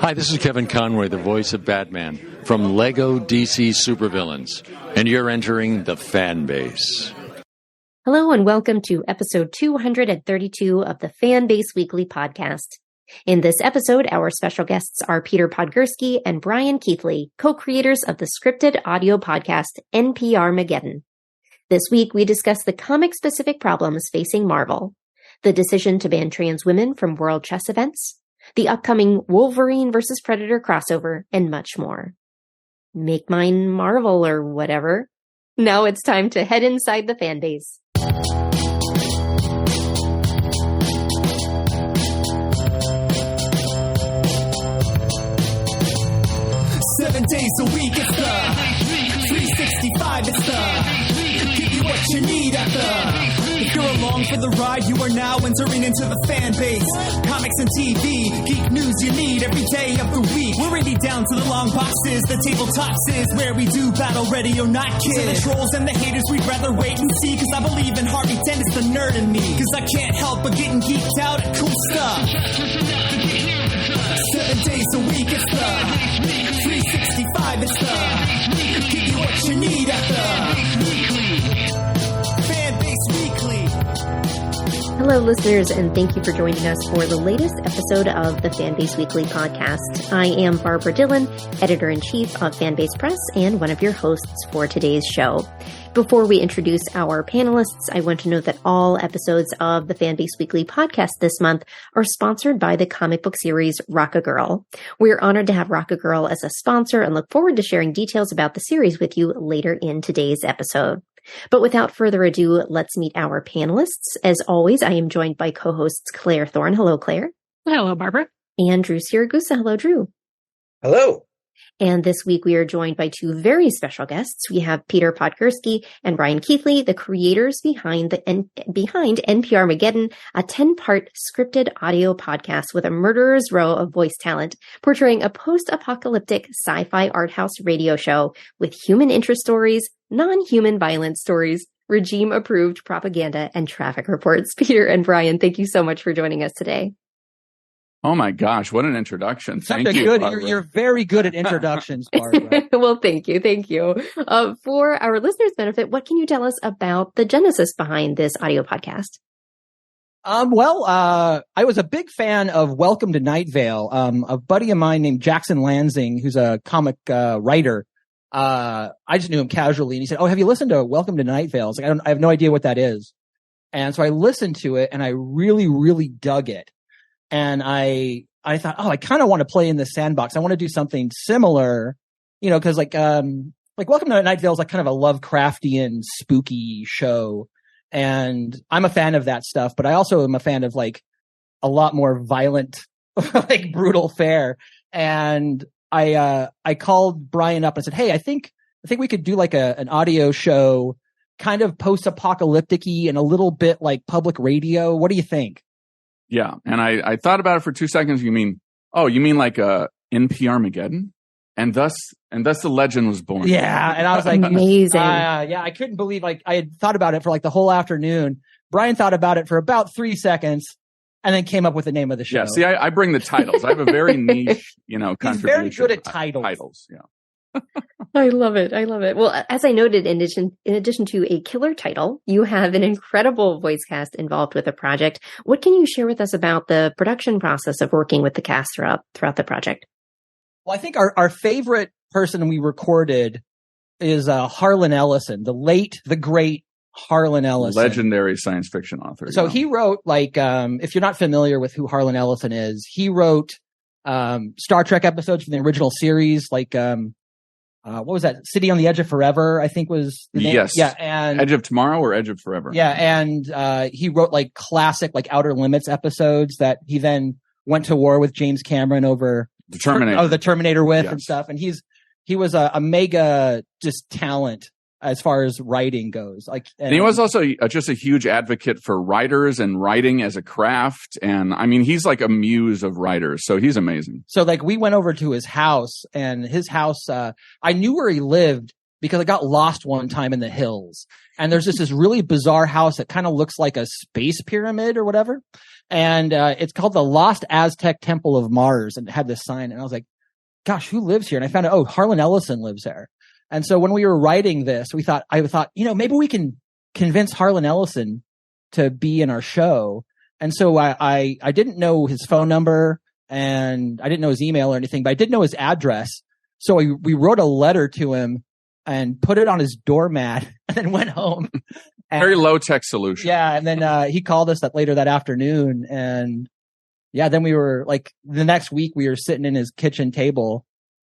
Hi, this is Kevin Conroy, the voice of Batman from Lego DC Supervillains, and you're entering the Fanbase. Hello and welcome to episode 232 of the Fanbase Weekly podcast. In this episode, our special guests are Peter Podgursky and Bryan Keithley, co-creators of the scripted audio podcast NPRmageddon. This week, we discuss the comic-specific problems facing Marvel, the decision to ban trans women from world chess events, the upcoming Wolverine vs. Predator crossover, and much more. Make mine Marvel or whatever. Now it's time to head inside the Fanbase. 7 days a week, it's the 365, it's the give you what you need at the. If you're along for the ride, you are now entering into the fan base. Comics and TV, geek news you need every day of the week. We're really down to the long boxes, the tabletops is where we do battle ready or not, kid. To the trolls and the haters, we'd rather wait and see, cause I believe in Harvey Dent, it's the nerd in me. Cause I can't help but getting geeked out at cool stuff. 7 days a week, it's the 365, it's the give you what you need at the Fanbase Weekly. Hello, listeners, and thank you for joining us for the latest episode of the Fanbase Weekly podcast. I am Barbra, Dillon, editor-in-chief of Fanbase Press and one of your hosts for today's show. Before we introduce our panelists, I want to note that all episodes of the Fanbase Weekly podcast this month are sponsored by the comic book series Rock-A-Girl. We're honored to have Rock-A-Girl as a sponsor and look forward to sharing details about the series with you later in today's episode. But without further ado, let's meet our panelists. As always, I am joined by co-hosts Claire Thorne. Hello, Claire. Hello, Barbara. And Drew Siragusa. Hello, Drew. Hello. And this week we are joined by two very special guests. We have Peter Podgursky and Bryan Keithley, the creators behind NPRmageddon, a 10-part scripted audio podcast with a murderer's row of voice talent, portraying a post-apocalyptic sci-fi art house radio show with human interest stories, non-human violence stories, regime-approved propaganda, and traffic reports. Peter and Bryan, thank you so much for joining us today. Oh my gosh, what an introduction. Thank you. You're very good at introductions, Barbara. Well, thank you. Thank you. For our listeners' benefit, what can you tell us about the genesis behind this audio podcast? I was a big fan of Welcome to Night Vale. A buddy of mine named Jackson Lansing, who's a comic writer. I just knew him casually, and he said, "Oh, have you listened to Welcome to Night Vale?" I was like, I have no idea what that is. And so I listened to it, and I really, really dug it. And I thought, I kind of want to play in the sandbox. I want to do something similar, because like Welcome to Night Vale is like kind of a Lovecraftian spooky show. And I'm a fan of that stuff, but I also am a fan of like a lot more violent, like brutal fare. And I called Bryan up and said, "Hey, I think we could do like an audio show, kind of post-apocalyptic-y and a little bit like public radio. What do you think?" Yeah. And I thought about it for 2 seconds. You mean like NPRmageddon? And thus the legend was born. Yeah. And I was like, amazing. I couldn't believe I had thought about it for like the whole afternoon. Bryan thought about it for about 3 seconds and then came up with the name of the show. Yeah. See, I bring the titles. I have a very niche, contribution. He's very good at titles. Yeah. I love it. I love it. Well, as I noted, in addition to a killer title, you have an incredible voice cast involved with the project. What can you share with us about the production process of working with the cast throughout the project? Well, I think our favorite person we recorded is Harlan Ellison, the great Harlan Ellison. Legendary science fiction author. So he wrote, if you're not familiar with who Harlan Ellison is, he wrote Star Trek episodes from the original series, what was that? City on the Edge of Forever, I think was the name. Yes. Yeah. And Edge of Tomorrow or Edge of Forever? Yeah. And he wrote like classic, like Outer Limits episodes that he then went to war with James Cameron over the Terminator. The Terminator with, yes. And stuff. And he was a mega just talent as far as writing goes. And he was also just a huge advocate for writers and writing as a craft. And I mean, he's like a muse of writers. So he's amazing. So we went over to his house, and his house, I knew where he lived because I got lost one time in the hills, and there's this really bizarre house that kind of looks like a space pyramid or whatever. And it's called the Lost Aztec Temple of Mars, and it had this sign. And I was like, gosh, who lives here? And I found out, Harlan Ellison lives there. And so when we were writing this, I thought, maybe we can convince Harlan Ellison to be in our show. And so I didn't know his phone number, and I didn't know his email or anything, but I did know his address. So we wrote a letter to him and put it on his doormat, and then went home. Very low tech solution. Yeah. And then he called us later that afternoon. And yeah, then we were the next week we were sitting in his kitchen table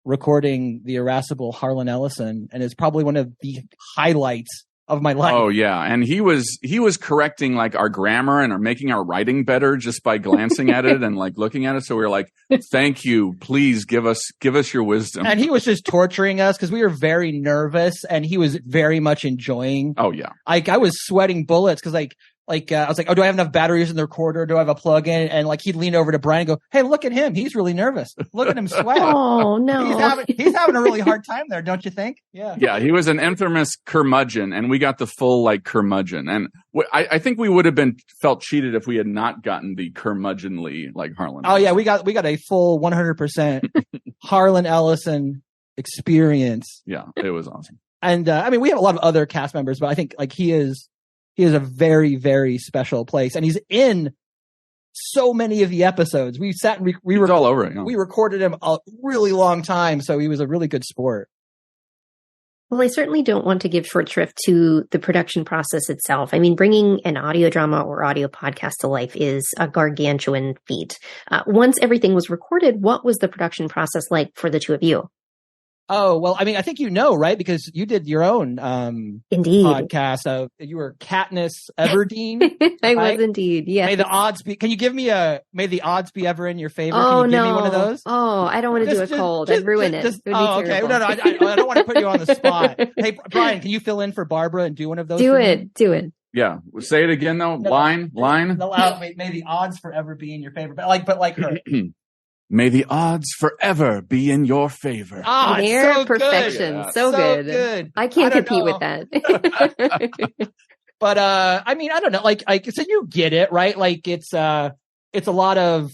recording the irascible Harlan Ellison. And it's probably one of the highlights of my life. Oh yeah. And he was correcting our grammar and making our writing better just by glancing at it and looking at it. So we were like, thank you, please give us your wisdom. And he was just torturing us because we were very nervous, and he was very much enjoying. Oh yeah. I was sweating bullets because I was like, do I have enough batteries in the recorder? Do I have a plug-in? And he'd lean over to Brian and go, hey, look at him. He's really nervous. Look at him sweat. Oh, no. He's having a really hard time there, don't you think? Yeah. Yeah, he was an infamous curmudgeon, and we got the full curmudgeon. And I think we would have felt cheated if we had not gotten the curmudgeonly Harlan. Oh yeah, we got a full 100% Harlan Ellison experience. Yeah, it was awesome. And we have a lot of other cast members, but I think he is a very, very special place, and he's in so many of the episodes. We sat and we were all over it. We recorded him a really long time, so he was a really good sport. Well, I certainly don't want to give short shrift to the production process itself. I mean, bringing an audio drama or audio podcast to life is a gargantuan feat. Once everything was recorded, what was the production process like for the two of you? Oh, well, I think right? Because you did your own indeed podcast. You were Katniss Everdeen. I was indeed, yes. May the odds be, can you give me may the odds be ever in your favor? Oh, can you give me one of those? Oh, I don't want to do it cold. I'd ruin it. Okay. No, I don't want to put you on the spot. Hey, Brian, can you fill in for Barbara and do one of those? Do it. Yeah. Say it again though. Line. May the odds forever be in your favor. But like her. May the odds forever be in your favor. Oh, near so perfection. Good. So good. I can't compete with that. But I don't know. So you get it, right? It's a lot of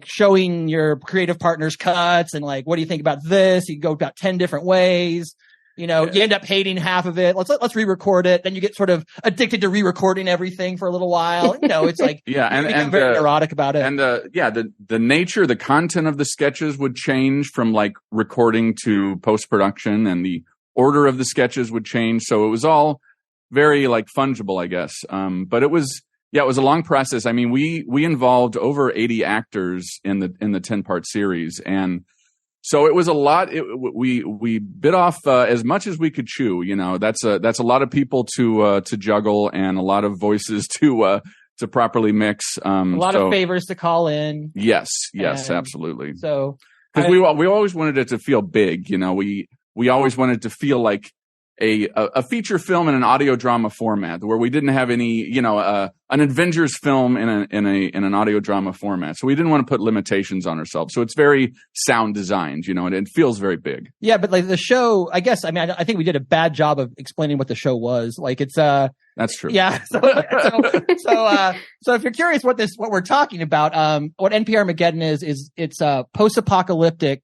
showing your creative partner's cuts and what do you think about this? You go about 10 different ways. You end up hating half of it. Let's re-record it. Then you get sort of addicted to re-recording everything for a little while. It's and very neurotic about it. And the nature, the content of the sketches would change from recording to post-production, and the order of the sketches would change. So it was all very fungible, I guess. But it was a long process. I mean, we involved over 80 actors in the 10-part series, and so it was a lot. We bit off as much as we could chew. That's a lot of people to juggle, and a lot of voices to properly mix. A lot of favors to call in. Yes, absolutely. So because we always wanted it to feel big. We always wanted to feel like a feature film in an audio drama format, where we didn't have any, an Avengers film in an audio drama format. So we didn't want to put limitations on ourselves. So it's very sound designed, and it feels very big. Yeah, but the show, I guess, I think we did a bad job of explaining what the show was. That's true. Yeah. So if you're curious what we're talking about, what NPRmageddon is it's a post-apocalyptic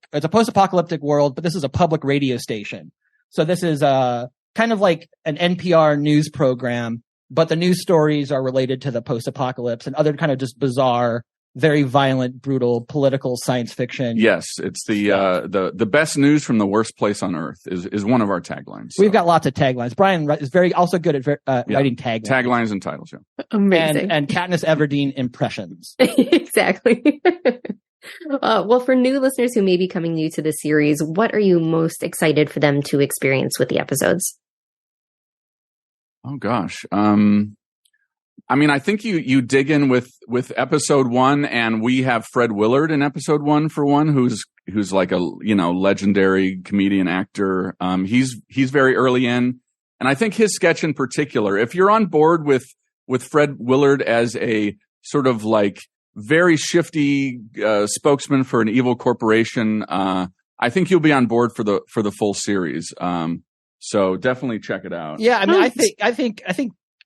world, but this is a public radio station. So this is kind of like an NPR news program, but the news stories are related to the post-apocalypse and other kind of just bizarre, very violent, brutal, political science fiction. Yes, it's the best news from the worst place on earth is one of our taglines. So. We've got lots of taglines. Brian is also good at writing taglines. Taglines and titles, yeah. Amazing. And Katniss Everdeen impressions. Exactly. Well, for new listeners who may be coming new to the series, what are you most excited for them to experience with the episodes? Oh gosh. I think you dig in with episode 1, and we have Fred Willard in episode 1 for one, who's like a, legendary comedian actor. He's very early in, and I think his sketch in particular, if you're on board with Fred Willard as a sort of very shifty spokesman for an evil corporation, I think you'll be on board for the full series. So definitely check it out. Yeah, I mean, I think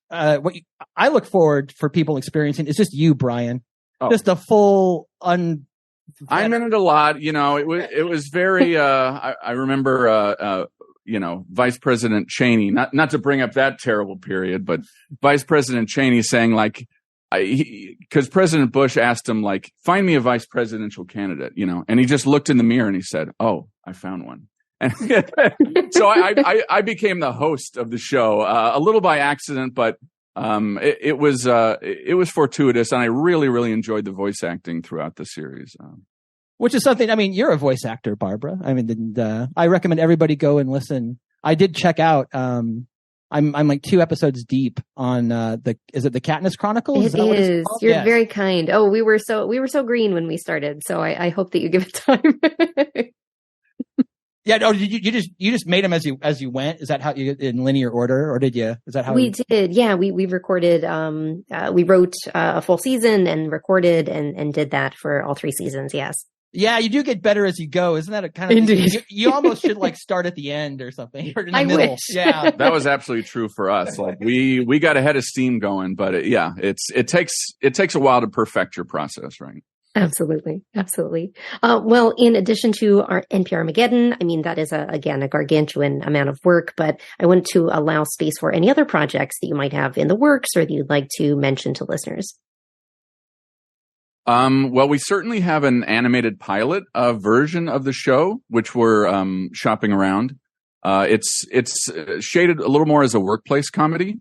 what I look forward for people experiencing is just you, Brian. Oh. Just a full I'm in it a lot. It was very. I remember. Vice President Cheney. Not to bring up that terrible period, but Vice President Cheney saying like, because President Bush asked him like, find me a vice presidential candidate, and he just looked in the mirror and he said, "Oh, I found one." And so I became the host of the show, a little by accident, but it was fortuitous, and I really, really enjoyed the voice acting throughout the series. Which is something. I mean, you're a voice actor, Barbara. I mean, I recommend everybody go and listen. I did check out. I'm like 2 episodes deep on is it the Katniss Chronicles? It is. You're very kind. Oh, we were so green when we started. So I hope that you give it time. Yeah, no, you just made them as you went. Is that how you in linear order, or did you? Is that how we did? Yeah, we recorded. We wrote a full season and recorded and did that for all 3 seasons. Yes. Yeah, you do get better as you go. Isn't that a kind of? Indeed. You almost should like start at the end or something, or in the I middle. wish. Yeah, that was absolutely true for us. Like we got a head of steam going, but it takes a while to perfect your process, right? Absolutely. Well, in addition to our NPRmageddon, I mean, that is a gargantuan amount of work, but I want to allow space for any other projects that you might have in the works or that you'd like to mention to listeners. Well, we certainly have an animated pilot version of the show, which we're shopping around. It's shaded a little more as a workplace comedy.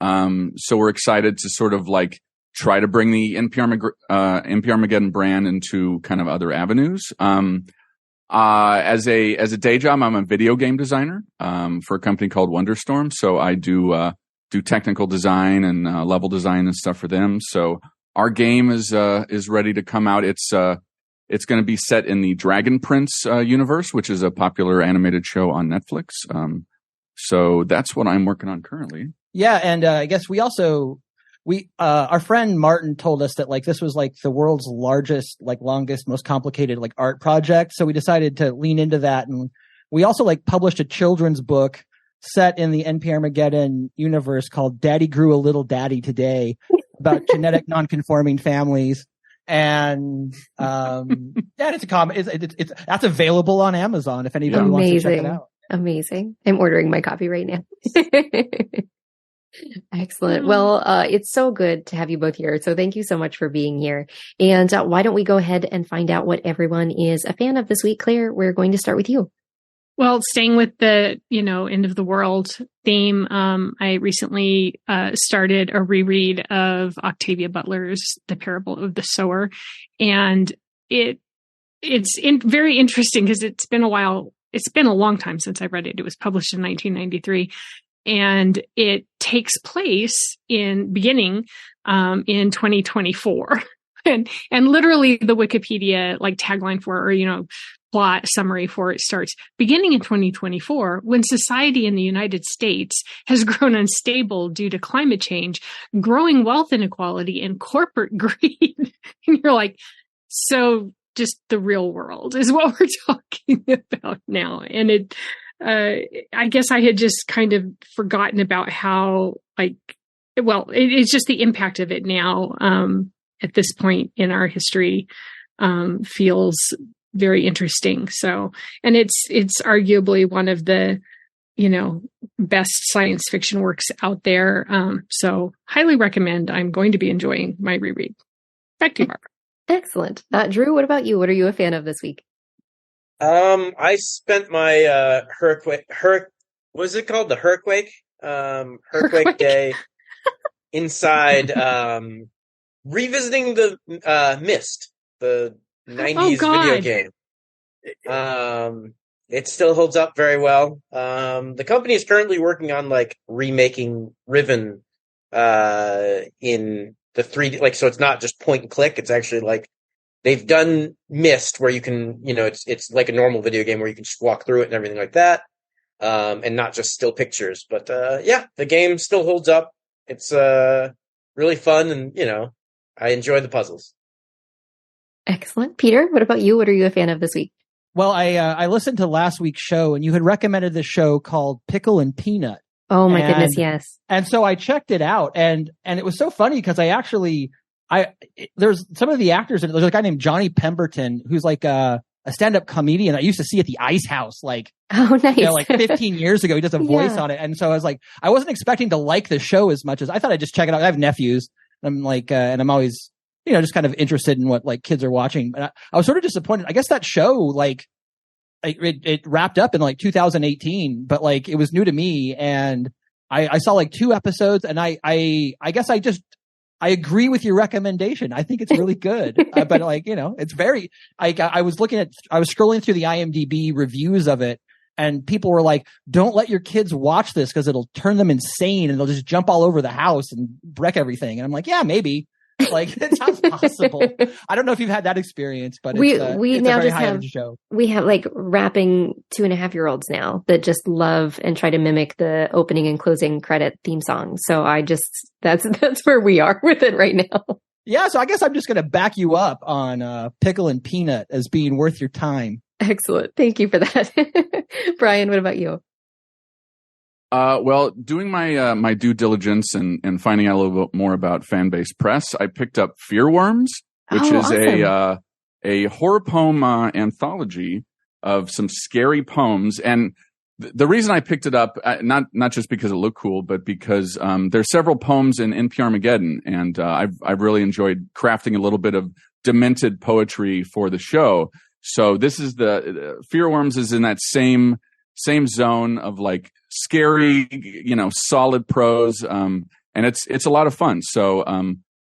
So we're excited to sort of like try to bring the NPRmageddon brand into kind of other avenues. As a day job, I'm a video game designer for a company called Wonderstorm. So I do technical design and level design and stuff for them. So our game is ready to come out. It's going to be set in the Dragon Prince universe, which is a popular animated show on Netflix. So that's what I'm working on currently. Yeah, and I guess our friend Martin told us that like this was like the world's largest, like longest, most complicated like art project. So we decided to lean into that, and we also like published a children's book set in the NPRmageddon universe called "Daddy Grew a Little Daddy Today" about genetic nonconforming families. And it's a comic. It's that's available on Amazon if anybody wants to check it out. Amazing! I'm ordering my copy right now. Excellent. Well, it's so good to have you both here. So thank you so much for being here. And why don't we go ahead and find out what everyone is a fan of this week? Claire, we're going to start with you. Well, staying with the, end of the world theme, I recently started a reread of Octavia Butler's The Parable of the Sower. And it's very interesting because it's been a while. It's been a long time since I read it. It was published in 1993. And it takes place beginning in 2024. And literally the Wikipedia like tagline for it, or, plot summary for it starts beginning in 2024 when society in the United States has grown unstable due to climate change, growing wealth inequality, and corporate greed. And you're like, so just the real world is what we're talking about now. And I guess I had just kind of forgotten about how it's just the impact of it now at this point in our history feels very interesting. So, and it's arguably one of the, best science fiction works out there. So highly recommend. I'm going to be enjoying my reread. Back to you, Barbara. Excellent. Drew, what about you? What are you a fan of this week? I spent my what is it called? The Herquake Day inside revisiting the Myst, the 90s video game. It still holds up very well. The company is currently working on like remaking Riven in the 3D, so it's not just point and click. It's actually like they've done Myst where you can, it's like a normal video game where you can just walk through it and everything like that, and not just still pictures. But the game still holds up. It's really fun, and I enjoy the puzzles. Excellent. Peter, what about you? What are you a fan of this week? Well, I listened to last week's show, and you had recommended this show called Pickle and Peanut. Oh my goodness, yes. And so I checked it out, and it was so funny because there's some of the actors, and there's a guy named Johnny Pemberton who's like a stand-up comedian I used to see at the Ice House, like, oh, nice. 15 years ago. He does a voice on it. And so I was like, I wasn't expecting to like the show as much as I thought. I'd just check it out. I have nephews. I'm like, and I'm always, just kind of interested in what like kids are watching. But I was sort of disappointed. I guess that show, like, it wrapped up in like 2018, but like it was new to me. And I saw like 2 episodes, and I guess I agree with your recommendation. I think it's really good, but like, it's very, I was scrolling through the IMDb reviews of it, and people were like, don't let your kids watch this because it'll turn them insane and they'll just jump all over the house and wreck everything. And I'm like, yeah, maybe. Like, it sounds possible. I don't know if you've had that experience, but it's now a very high-end show. We have like rapping 2.5-year-olds now that just love and try to mimic the opening and closing credit theme song. So that's where we are with it right now. Yeah, so I guess I'm just going to back you up on Pickle and Peanut as being worth your time. Excellent. Thank you for that. Brian, what about you? Well, doing my due diligence and finding out a little bit more about Fanbase Press, I picked up Fearworms, which is awesome. a horror poem anthology of some scary poems. And the reason I picked it up, not just because it looked cool, but because there's several poems in NPRmageddon, and I've really enjoyed crafting a little bit of demented poetry for the show. So this is the Fearworms is in that same zone of like scary, solid prose. And it's a lot of fun. So,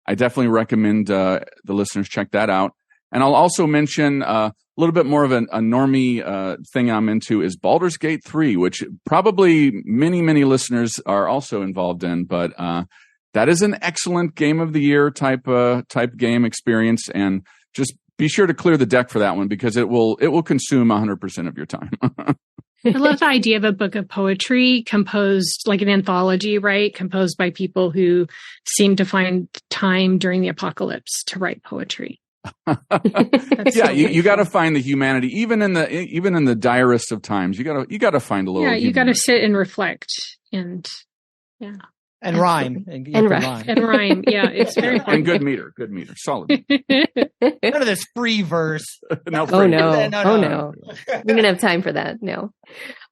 I definitely recommend, the listeners check that out. And I'll also mention, a little bit more of a normie, thing I'm into is Baldur's Gate 3, which probably many, many listeners are also involved in, but, that is an excellent game of the year type game experience. And just be sure to clear the deck for that one because it will consume 100% of your time. I love the idea of a book of poetry composed like an anthology, right? Composed by people who seem to find time during the apocalypse to write poetry. Yeah, you got to find the humanity, even in the direst of times. You got to find a little. Yeah, you got to sit and reflect and yeah. And rhyme. And rhyme. Yeah, it's very fun. And good meter. Solid. None of this free verse. No. We didn't have time for that. No.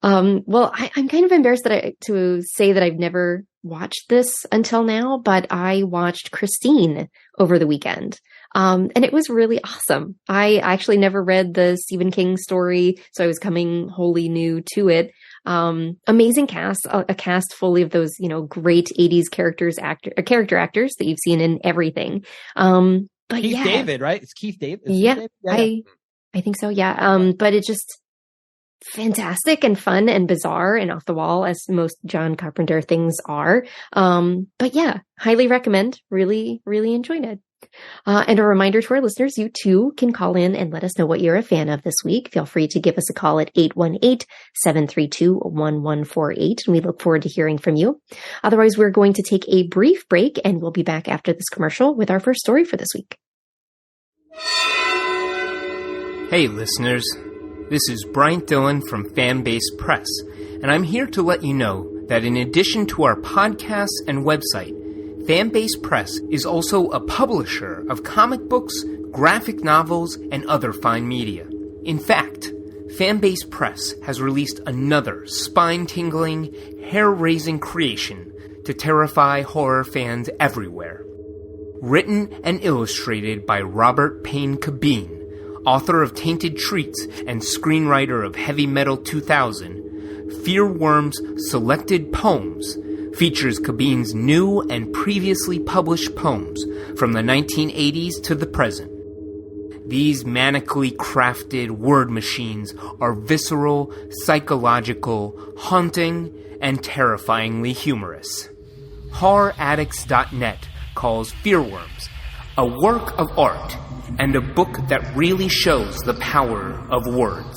Well, I'm kind of embarrassed to say that I've never watched this until now, but I watched Christine over the weekend. And it was really awesome. I actually never read the Stephen King story, so I was coming wholly new to it. Amazing cast, a cast fully of those, great 80s character actors that you've seen in everything. But Keith David, right? It's Keith David. Yeah, I think so. Yeah. But it's just fantastic and fun and bizarre and off the wall as most John Carpenter things are. But yeah, highly recommend. Really, really enjoyed it. And a reminder to our listeners, you too can call in and let us know what you're a fan of this week. Feel free to give us a call at 818-732-1148, and we look forward to hearing from you. Otherwise, we're going to take a brief break, and we'll be back after this commercial with our first story for this week. Hey, listeners. This is Brian Dillon from Fanbase Press, and I'm here to let you know that in addition to our podcasts and website, Fanbase Press is also a publisher of comic books, graphic novels, and other fine media. In fact, Fanbase Press has released another spine-tingling, hair-raising creation to terrify horror fans everywhere. Written and illustrated by Robert Payne Cabine, author of Tainted Treats and screenwriter of Heavy Metal 2000, Fearworms Selected Poems features Cabine's new and previously published poems from the 1980s to the present. These manically crafted word machines are visceral, psychological, haunting, and terrifyingly humorous. HorrorAddicts.net calls Fearworms a work of art and a book that really shows the power of words.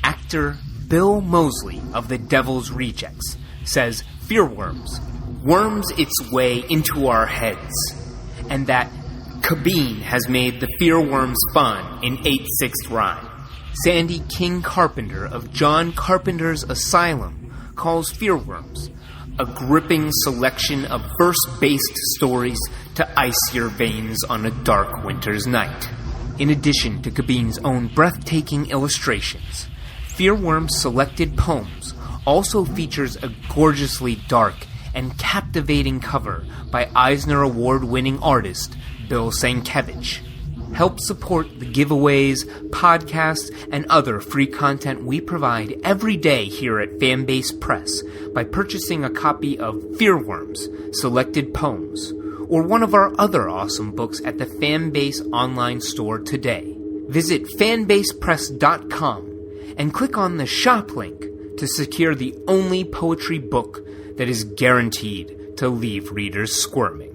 Actor Bill Moseley of The Devil's Rejects says Fearworms worms its way into our heads, and that Cabine has made the Fearworms fun in 8/6 rhyme. Sandy King Carpenter of John Carpenter's Asylum calls Fearworms a gripping selection of verse-based stories to ice your veins on a dark winter's night. In addition to Gabin's own breathtaking illustrations, Fearworms' selected poems also features a gorgeously dark and captivating cover by Eisner Award-winning artist Bill Sienkiewicz. Help support the giveaways, podcasts, and other free content we provide every day here at Fanbase Press by purchasing a copy of Fearworms, Selected Poems, or one of our other awesome books at the Fanbase online store today. Visit fanbasepress.com and click on the shop link to secure the only poetry book that is guaranteed to leave readers squirming.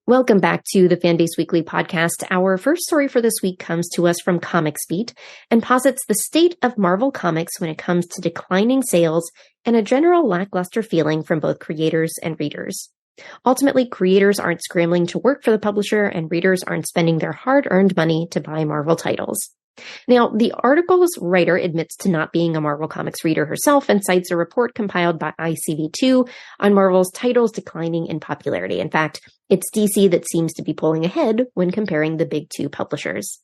Welcome back to the Fanbase Weekly podcast. Our first story for this week comes to us from ComicsBeat and posits the state of Marvel Comics when it comes to declining sales and a general lackluster feeling from both creators and readers. Ultimately, creators aren't scrambling to work for the publisher and readers aren't spending their hard-earned money to buy Marvel titles. Now, the article's writer admits to not being a Marvel Comics reader herself and cites a report compiled by ICV2 on Marvel's titles declining in popularity. In fact, it's DC that seems to be pulling ahead when comparing the big two publishers.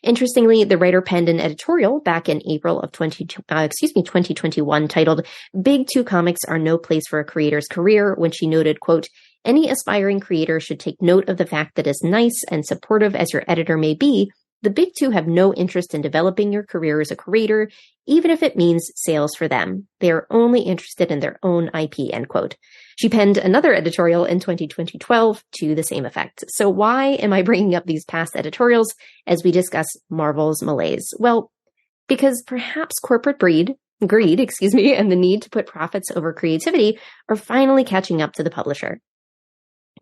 Interestingly, the writer penned an editorial back in April of 2021 titled, "Big Two Comics Are No Place for a Creator's Career," when she noted, quote, "Any aspiring creator should take note of the fact that as nice and supportive as your editor may be, the big two have no interest in developing your career as a creator, even if it means sales for them. They are only interested in their own IP," end quote. She penned another editorial in 2012 to the same effect. So why am I bringing up these past editorials as we discuss Marvel's malaise? Well, because perhaps corporate greed, and the need to put profits over creativity are finally catching up to the publisher.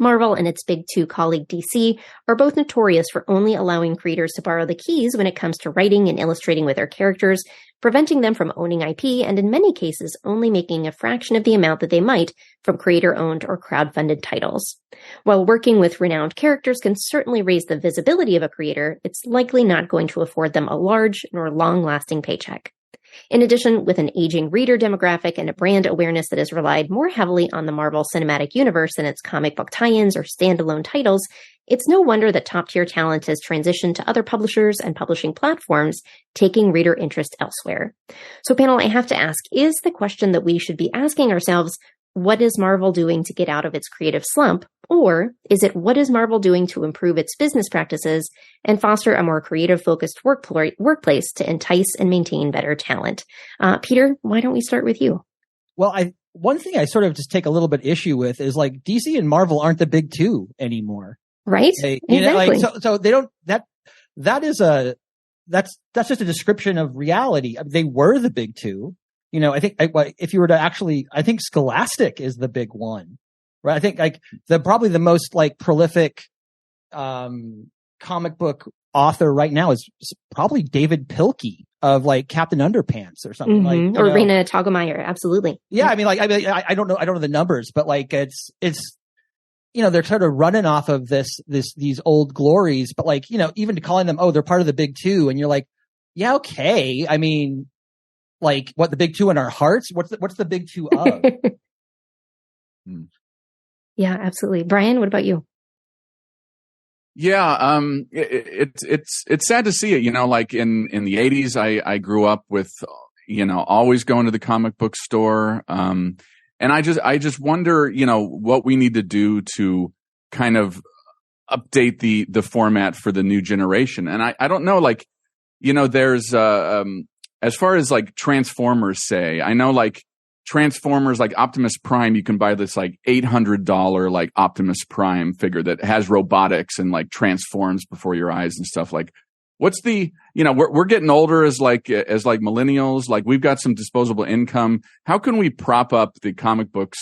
Marvel and its big two colleague DC are both notorious for only allowing creators to borrow the keys when it comes to writing and illustrating with their characters, preventing them from owning IP, and in many cases only making a fraction of the amount that they might from creator-owned or crowd-funded titles. While working with renowned characters can certainly raise the visibility of a creator, it's likely not going to afford them a large nor long-lasting paycheck. In addition, with an aging reader demographic and a brand awareness that has relied more heavily on the Marvel Cinematic Universe than its comic book tie-ins or standalone titles, it's no wonder that top-tier talent has transitioned to other publishers and publishing platforms, taking reader interest elsewhere. So, panel, I have to ask, is the question that we should be asking ourselves, what is Marvel doing to get out of its creative slump? Or is it, what is Marvel doing to improve its business practices and foster a more creative-focused workplace to entice and maintain better talent? Peter, why don't we start with you? Well, one thing I sort of just take a little bit issue with is like DC and Marvel aren't the big two anymore. Right? Exactly. So they don't, that's just a description of reality. They were the big two. You know, I think if you were to actually, I think Scholastic is the big one, right? I think like probably the most like prolific, comic book author right now is probably David Pilkey of like Captain Underpants or something like, or Raina Telgemeier. Absolutely. Yeah. I don't know the numbers, but like it's, you know, they're sort of running off of these old glories, but like, you know, even calling them, they're part of the big two. And you're like, yeah, okay. I mean, like what, the big two in our hearts? What's the big two of? Yeah, absolutely. Brian, what about you? Yeah, it's sad to see it. You know, like in the 80s, I grew up with, you know, always going to the comic book store. And I just wonder, you know, what we need to do to kind of update the format for the new generation. And I don't know, like, you know, there's as far as like Transformers say, I know like Transformers, like Optimus Prime, you can buy this like $800 like Optimus Prime figure that has robotics and like transforms before your eyes and stuff. Like, what's the, you know, we're getting older as millennials, like we've got some disposable income. How can we prop up the comic books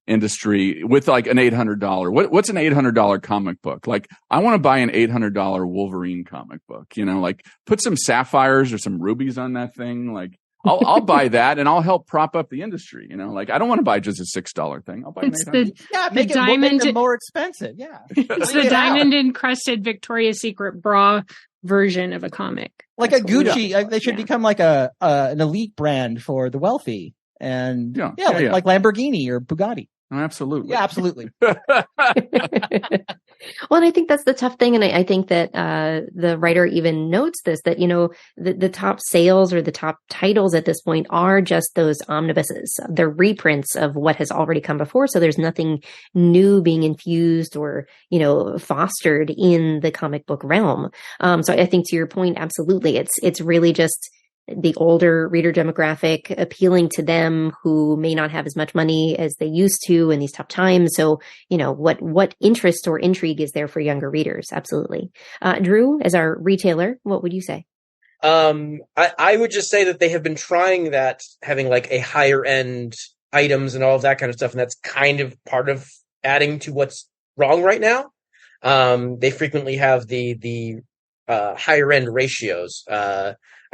industry with like an $800? What's an $800 comic book? Like, I want to buy an $800 Wolverine comic book, you know, like put some sapphires or some rubies on that thing. Like, I'll buy that and I'll help prop up the industry. Like I don't want to buy just a $6 thing. I'll buy it's make them more expensive. Yeah. It's the diamond encrusted Victoria's Secret bra version of a comic. Like a Gucci. They should become like an elite brand for the wealthy. And like Lamborghini or Bugatti. Oh, absolutely. Yeah, absolutely. Well, and I think that's the tough thing. And I think that the writer even notes this, that, the top sales or the top titles at this point are just those omnibuses. They're reprints of what has already come before. So there's nothing new being infused or, fostered in the comic book realm. So I think to your point, absolutely. It's really just the older reader demographic, appealing to them who may not have as much money as they used to in these tough times. So, what interest or intrigue is there for younger readers? Absolutely. Drew, as our retailer, what would you say? I would just say that they have been trying that, having like a higher end items and all of that kind of stuff. And that's kind of part of adding to what's wrong right now. They frequently have the higher end ratios.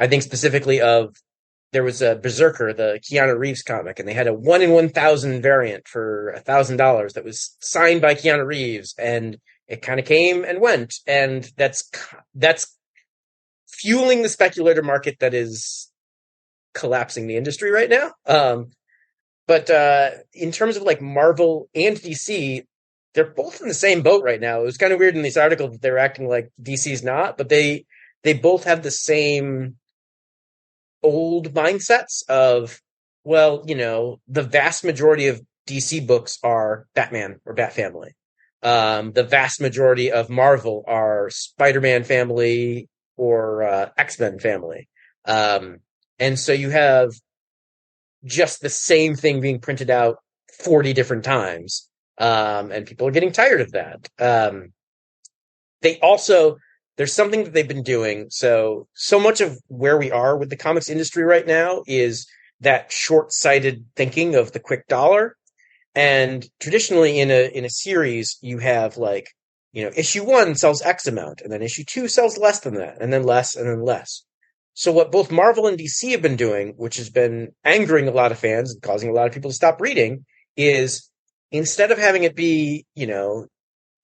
I think specifically there was a Berserker, the Keanu Reeves comic, and they had a 1 in 1,000 variant for $1,000 that was signed by Keanu Reeves, and it kind of came and went. And that's fueling the speculator market that is collapsing the industry right now. But in terms of like Marvel and DC, they're both in the same boat right now. It was kind of weird in this article that they're acting like DC's not, but they both have the same old mindsets of, the vast majority of DC books are Batman or Bat Family. The vast majority of Marvel are Spider-Man family or X-Men family. And so you have just the same thing being printed out 40 different times. And people are getting tired of that. There's something that they've been doing. So much of where we are with the comics industry right now is that short-sighted thinking of the quick dollar. And traditionally in a series, you have issue 1 sells X amount, and then issue 2 sells less than that, and then less, and then less. So what both Marvel and DC have been doing, which has been angering a lot of fans and causing a lot of people to stop reading, is instead of having it be,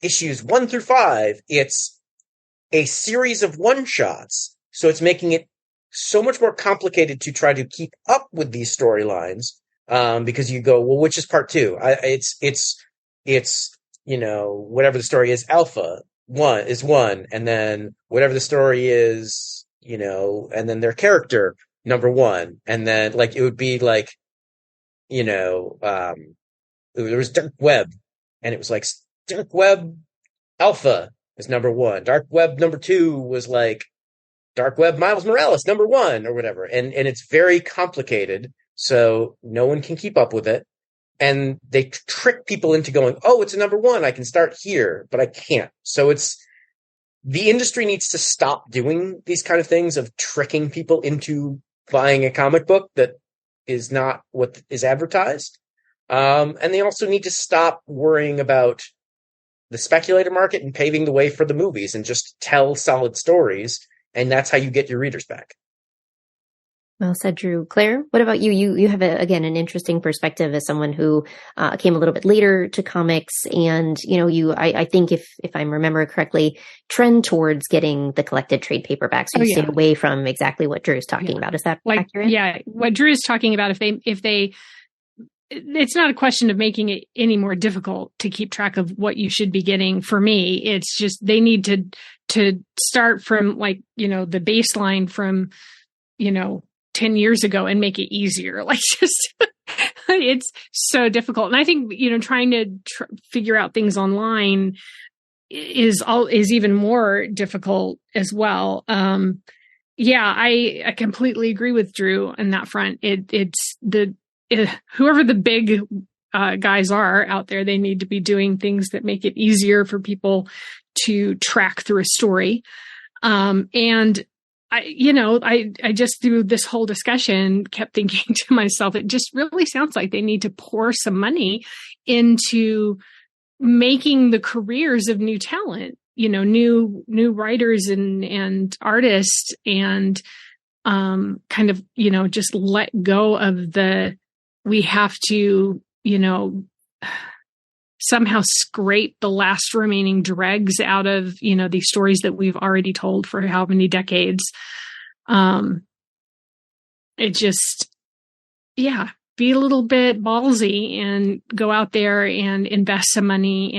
issues 1 through 5, it's a series of one-shots. So it's making it so much more complicated to try to keep up with these storylines, because you go, well, which is part 2? It's whatever the story is, Alpha 1 is 1, and then whatever the story is, and then their character number 1, and then it would be there was Dark Web, and it was like Dark Web Alpha is number 1. Dark Web number 2 was Dark Web Miles Morales number 1 or whatever. And it's very complicated. So no one can keep up with it. And they trick people into going, oh, it's a number 1. I can start here, but I can't. So the industry needs to stop doing these kind of things of tricking people into buying a comic book that is not what is advertised. And they also need to stop worrying about the speculator market and paving the way for the movies and just tell solid stories. And that's how you get your readers back. Well said, Drew. Claire, what about you? You have, again, an interesting perspective as someone who came a little bit later to comics. And, I think if I remember correctly, trend towards getting the collected trade paperbacks. So you stayed away from exactly what Drew is talking about. Is that accurate? Yeah. What Drew is talking about, if they it's not a question of making it any more difficult to keep track of what you should be getting. For me, it's just they need to start from the baseline from 10 years ago and make it easier. It's so difficult. And I think trying to figure out things online is even more difficult as well. I completely agree with Drew on that front. Whoever the big guys are out there, they need to be doing things that make it easier for people to track through a story. And I just through this whole discussion kept thinking to myself, it just really sounds like they need to pour some money into making the careers of new talent, new writers and artists and kind of, just let go of we have to, somehow scrape the last remaining dregs out of, these stories that we've already told for how many decades. It just, be a little bit ballsy and go out there and invest some money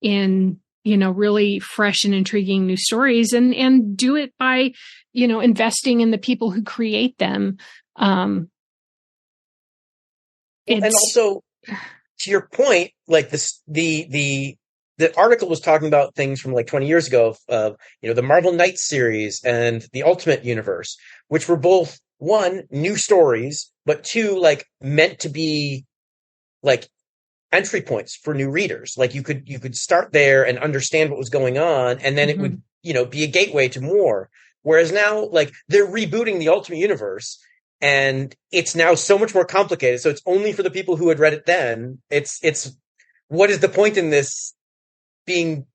in really fresh and intriguing new stories, and do it by, investing in the people who create them. And also, to your point, like this, the article was talking about things from like 20 years ago of, the Marvel Knights series and the Ultimate Universe, which were both, one, new stories, but two, like meant to be like entry points for new readers. Like you could start there and understand what was going on, and then it would, be a gateway to more. Whereas now, like, they're rebooting the Ultimate Universe, and it's now so much more complicated. So it's only for the people who had read it then. It's what is the point in this being,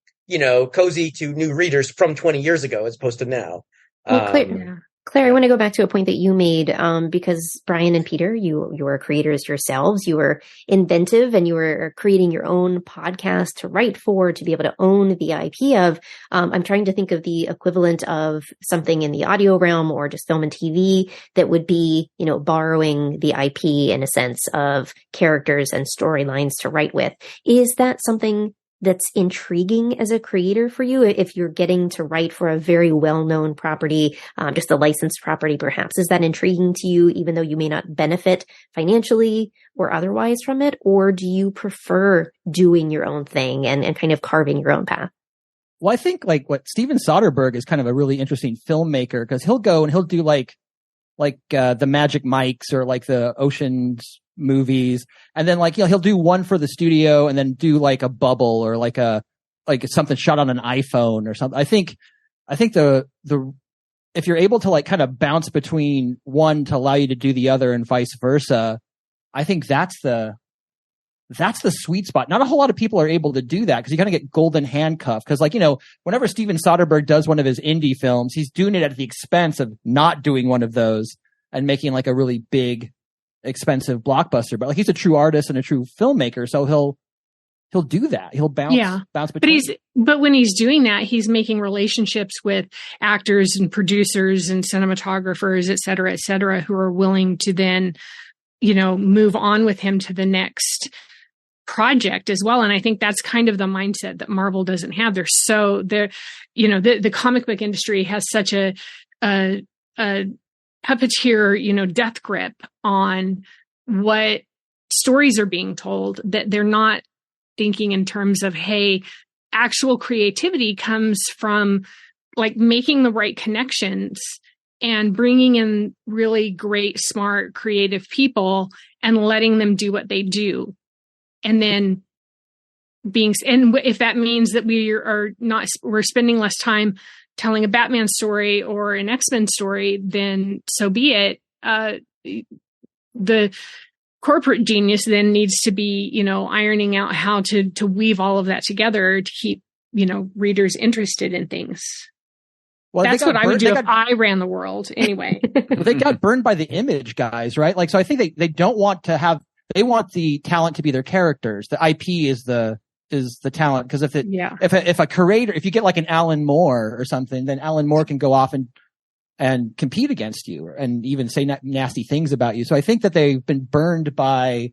cozy to new readers from 20 years ago as opposed to now? Well, Claire, I want to go back to a point that you made, because Bryan and Peter, you were creators yourselves. You were inventive, and you were creating your own podcast to write for, to be able to own the IP of. I'm trying to think of the equivalent of something in the audio realm or just film and TV that would be, borrowing the IP in a sense of characters and storylines to write with. Is that something that's intriguing as a creator for you, if you're getting to write for a very well-known property, just a licensed property perhaps? Is that intriguing to you, even though you may not benefit financially or otherwise from it? Or do you prefer doing your own thing and kind of carving your own path? Well, I think like what Steven Soderbergh is kind of a really interesting filmmaker, because he'll go and he'll do like the Magic Mikes or like the Ocean's movies, and then like he'll do one for the studio and then do like a bubble or like something shot on an iPhone or something. I think the if you're able to like kind of bounce between one to allow you to do the other and vice versa, I think that's the sweet spot. Not a whole lot of people are able to do that, because you kind of get golden handcuffed. Because like, whenever Steven Soderbergh does one of his indie films, he's doing it at the expense of not doing one of those and making like a really big, expensive blockbuster. But like, he's a true artist and a true filmmaker, so he'll do that. He'll bounce between. But when he's doing that, he's making relationships with actors and producers and cinematographers, et cetera, who are willing to then, move on with him to the next project as well. And I think that's kind of the mindset that Marvel doesn't have. The comic book industry has such a puppeteer, death grip on what stories are being told, that they're not thinking in terms of, hey, actual creativity comes from like making the right connections and bringing in really great, smart, creative people and letting them do what they do. And then and if that means that we're spending less time telling a Batman story or an X-Men story, then so be it. The corporate genius then needs to be, ironing out how to weave all of that together to keep, readers interested in things. Well, that's what I would do if I ran the world anyway. Well, they got burned by the Image guys, right? Like, so I think they don't want to have, they want the talent to be their characters. The IP is the talent. Because if a creator, if you get like an Alan Moore or something, then Alan Moore can go off and compete against you and even say nasty things about you. So I think that they've been burned by,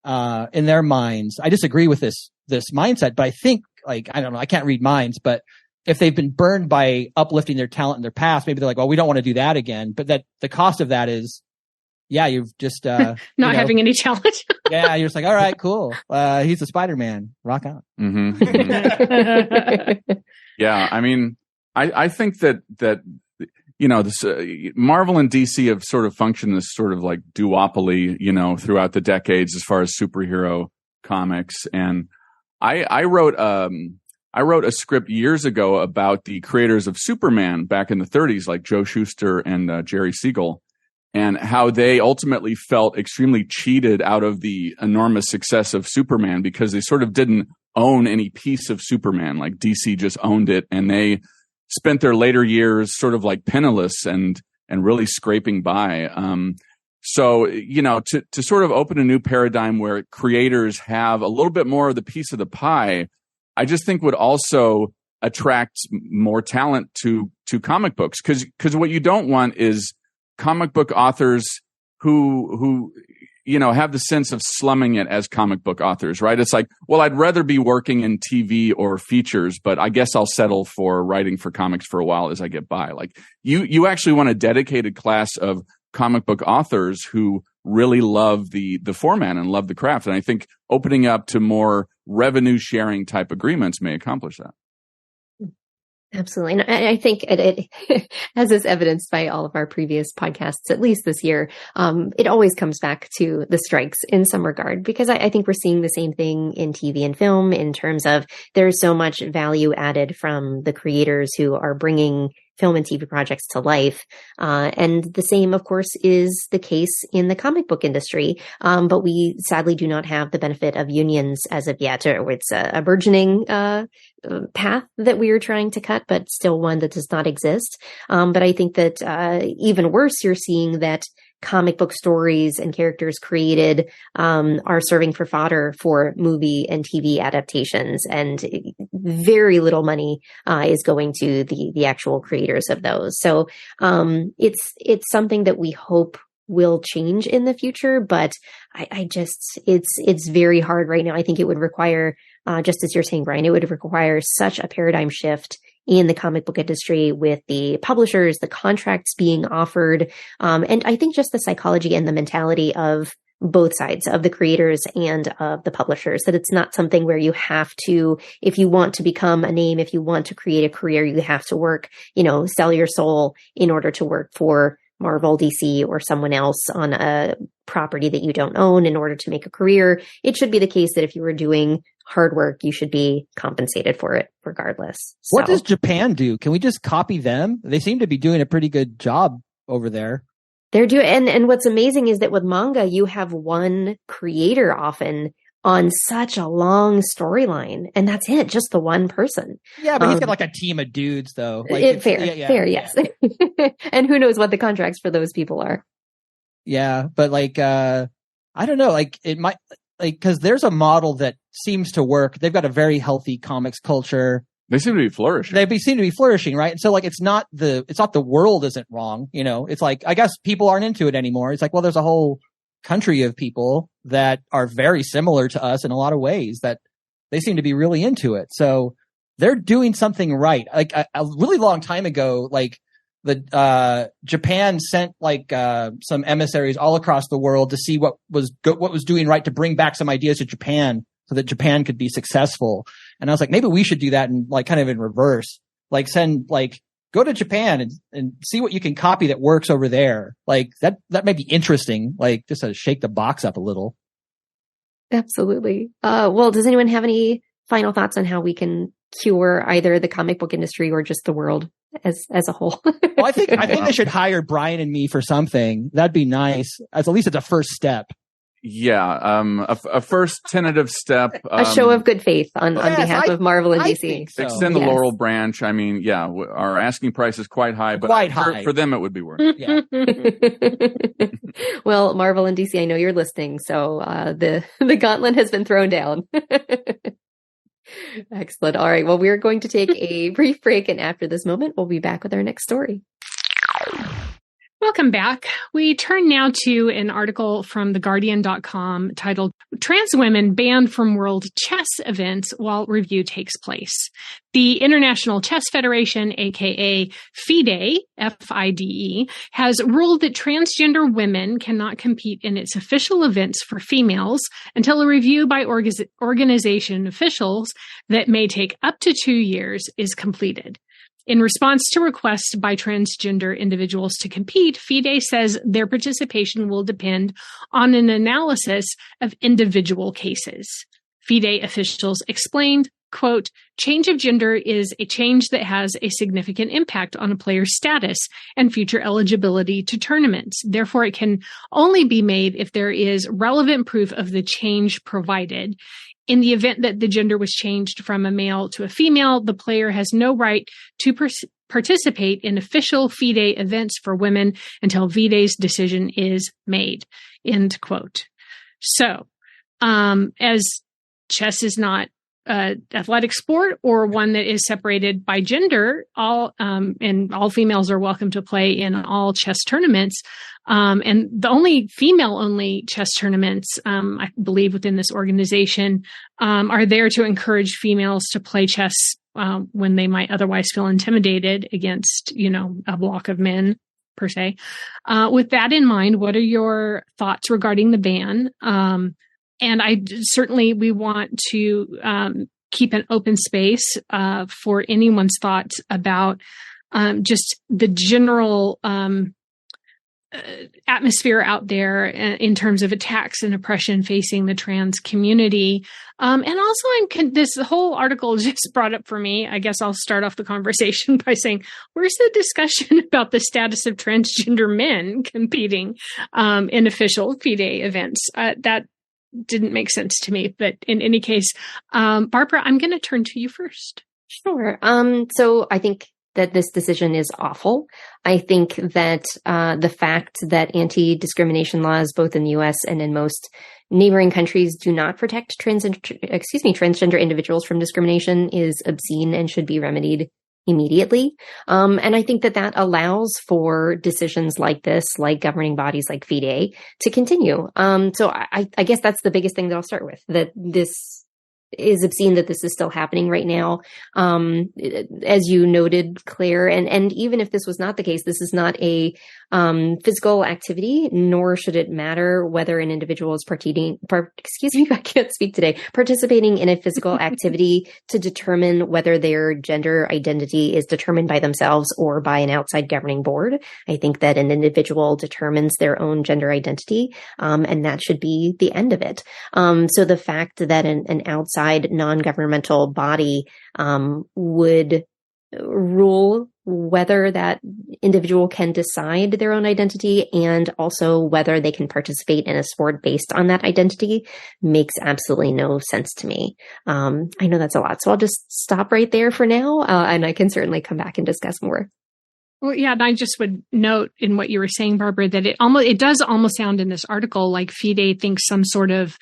in their minds. I disagree with this mindset, but I think, like, I don't know, I can't read minds, but if they've been burned by uplifting their talent in their past, maybe they're like, well, we don't want to do that again. But that the cost of that is, you've just not having any talent. You're just like, all right, cool. He's a Spider-Man. Rock on. Mm-hmm. Mm-hmm. Yeah, I mean, I think that this Marvel and DC have sort of functioned this sort of like duopoly, throughout the decades as far as superhero comics. And I wrote a script years ago about the creators of Superman back in the 30s, like Joe Shuster and Jerry Siegel, and how they ultimately felt extremely cheated out of the enormous success of Superman because they sort of didn't own any piece of Superman. Like DC just owned it, and they spent their later years sort of like penniless and really scraping by. So, to sort of open a new paradigm where creators have a little bit more of the piece of the pie, I just think would also attract more talent to comic books. Cause what you don't want is comic book authors who have the sense of slumming it as comic book authors, right? It's like, well, I'd rather be working in TV or features, but I guess I'll settle for writing for comics for a while as I get by. Like you actually want a dedicated class of comic book authors who really love the format and love the craft. And I think opening up to more revenue sharing type agreements may accomplish that. Absolutely. And I think it as is evidenced by all of our previous podcasts, at least this year, it always comes back to the strikes in some regard, because I think we're seeing the same thing in TV and film in terms of there's so much value added from the creators who are bringing film and TV projects to life. And the same, of course, is the case in the comic book industry. But we sadly do not have the benefit of unions as of yet, or it's a burgeoning path that we are trying to cut, but still one that does not exist. But I think that even worse, you're seeing that comic book stories and characters created are serving for fodder for movie and TV adaptations, and very little money is going to the actual creators of those. So it's something that we hope will change in the future, but I just it's very hard right now. I think it would require, just as you're saying, Brian, it would require such a paradigm shift in the comic book industry with the publishers, the contracts being offered. And I think just the psychology and the mentality of both sides, of the creators and of the publishers, that it's not something where you have to, if you want to become a name, if you want to create a career, you have to work, sell your soul in order to work for Marvel, DC, or someone else on a property that you don't own in order to make a career. It should be the case that if you were doing hard work, you should be compensated for it regardless. So, what does Japan do? Can we just copy them? They seem to be doing a pretty good job over there. They're doing, and what's amazing is that with manga, you have one creator often on such a long storyline, and that's it, just the one person. Yeah, but he's got like a team of dudes, though. Fair, yes. And who knows what the contracts for those people are? Yeah, but I don't know. It might, because there's a model that seems to work. They've got a very healthy comics culture. They seem to be flourishing. They seem to be flourishing, right? And so it's not the world isn't wrong. It's like, I guess people aren't into it anymore. It's like, well, there's a whole country of people that are very similar to us in a lot of ways that they seem to be really into it. So they're doing something right. Like a really long time ago, Japan sent some emissaries all across the world to see what was doing right, to bring back some ideas to Japan so that Japan could be successful. And I was like, maybe we should do that in kind of in reverse. Go to Japan and see what you can copy that works over there. That may be interesting, just to shake the box up a little. Absolutely. Well, does anyone have any final thoughts on how we can cure either the comic book industry or just the world as a whole? Well, I think they should hire Brian and me for something. That'd be nice. At least it's a first step. Yeah, a first tentative step. A show of good faith on behalf of Marvel and DC. So. Extend the laurel branch. I mean, yeah, our asking price is quite high, but for them it would be worth it. Yeah. Well, Marvel and DC, I know you're listening, so the gauntlet has been thrown down. Excellent. All right. Well, we're going to take a brief break, and after this moment, we'll be back with our next story. Welcome back. We turn now to an article from theguardian.com titled Trans Women Banned from World Chess Events While Review Takes Place. The International Chess Federation, aka Fide, F-I-D-E, has ruled that transgender women cannot compete in its official events for females until a review by organization officials that may take up to 2 years is completed. In response to requests by transgender individuals to compete, Fide says their participation will depend on an analysis of individual cases. Fide officials explained, quote, change of gender is a change that has a significant impact on a player's status and future eligibility to tournaments. Therefore, it can only be made if there is relevant proof of the change provided. In the event that the gender was changed from a male to a female, the player has no right to participate in official FIDE events for women until Fide's decision is made. End quote. So, as chess is not an athletic sport or one that is separated by gender, and all females are welcome to play in all chess tournaments. And the only female-only chess tournaments, I believe, within this organization, are there to encourage females to play chess when they might otherwise feel intimidated against, a block of men, per se. With that in mind, what are your thoughts regarding the ban? And we want to keep an open space for anyone's thoughts about just the general atmosphere out there in terms of attacks and oppression facing the trans community. And also, this whole article just brought up for me. I guess I'll start off the conversation by saying, where's the discussion about the status of transgender men competing in official FIDE events? That didn't make sense to me. But in any case, Barbara, I'm going to turn to you first. Sure. So I think that this decision is awful. I think that the fact that anti-discrimination laws, both in the U.S. and in most neighboring countries, do not protect transgender individuals from discrimination is obscene and should be remedied immediately. And I think that allows for decisions like this, like governing bodies like FIDE, to continue. So I guess that's the biggest thing that I'll start with, that this is obscene that this is still happening right now. As you noted, Claire, and even if this was not the case, this is not a physical activity, nor should it matter whether an individual is participating in a physical activity to determine whether their gender identity is determined by themselves or by an outside governing board. I think that an individual determines their own gender identity, and that should be the end of it. So the fact that an outside non-governmental body would rule whether that individual can decide their own identity and also whether they can participate in a sport based on that identity makes absolutely no sense to me. I know that's a lot, so I'll just stop right there for now, and I can certainly come back and discuss more. Well, yeah, and I just would note in what you were saying, Barbara, that it does almost sound in this article like FIDE thinks some sort of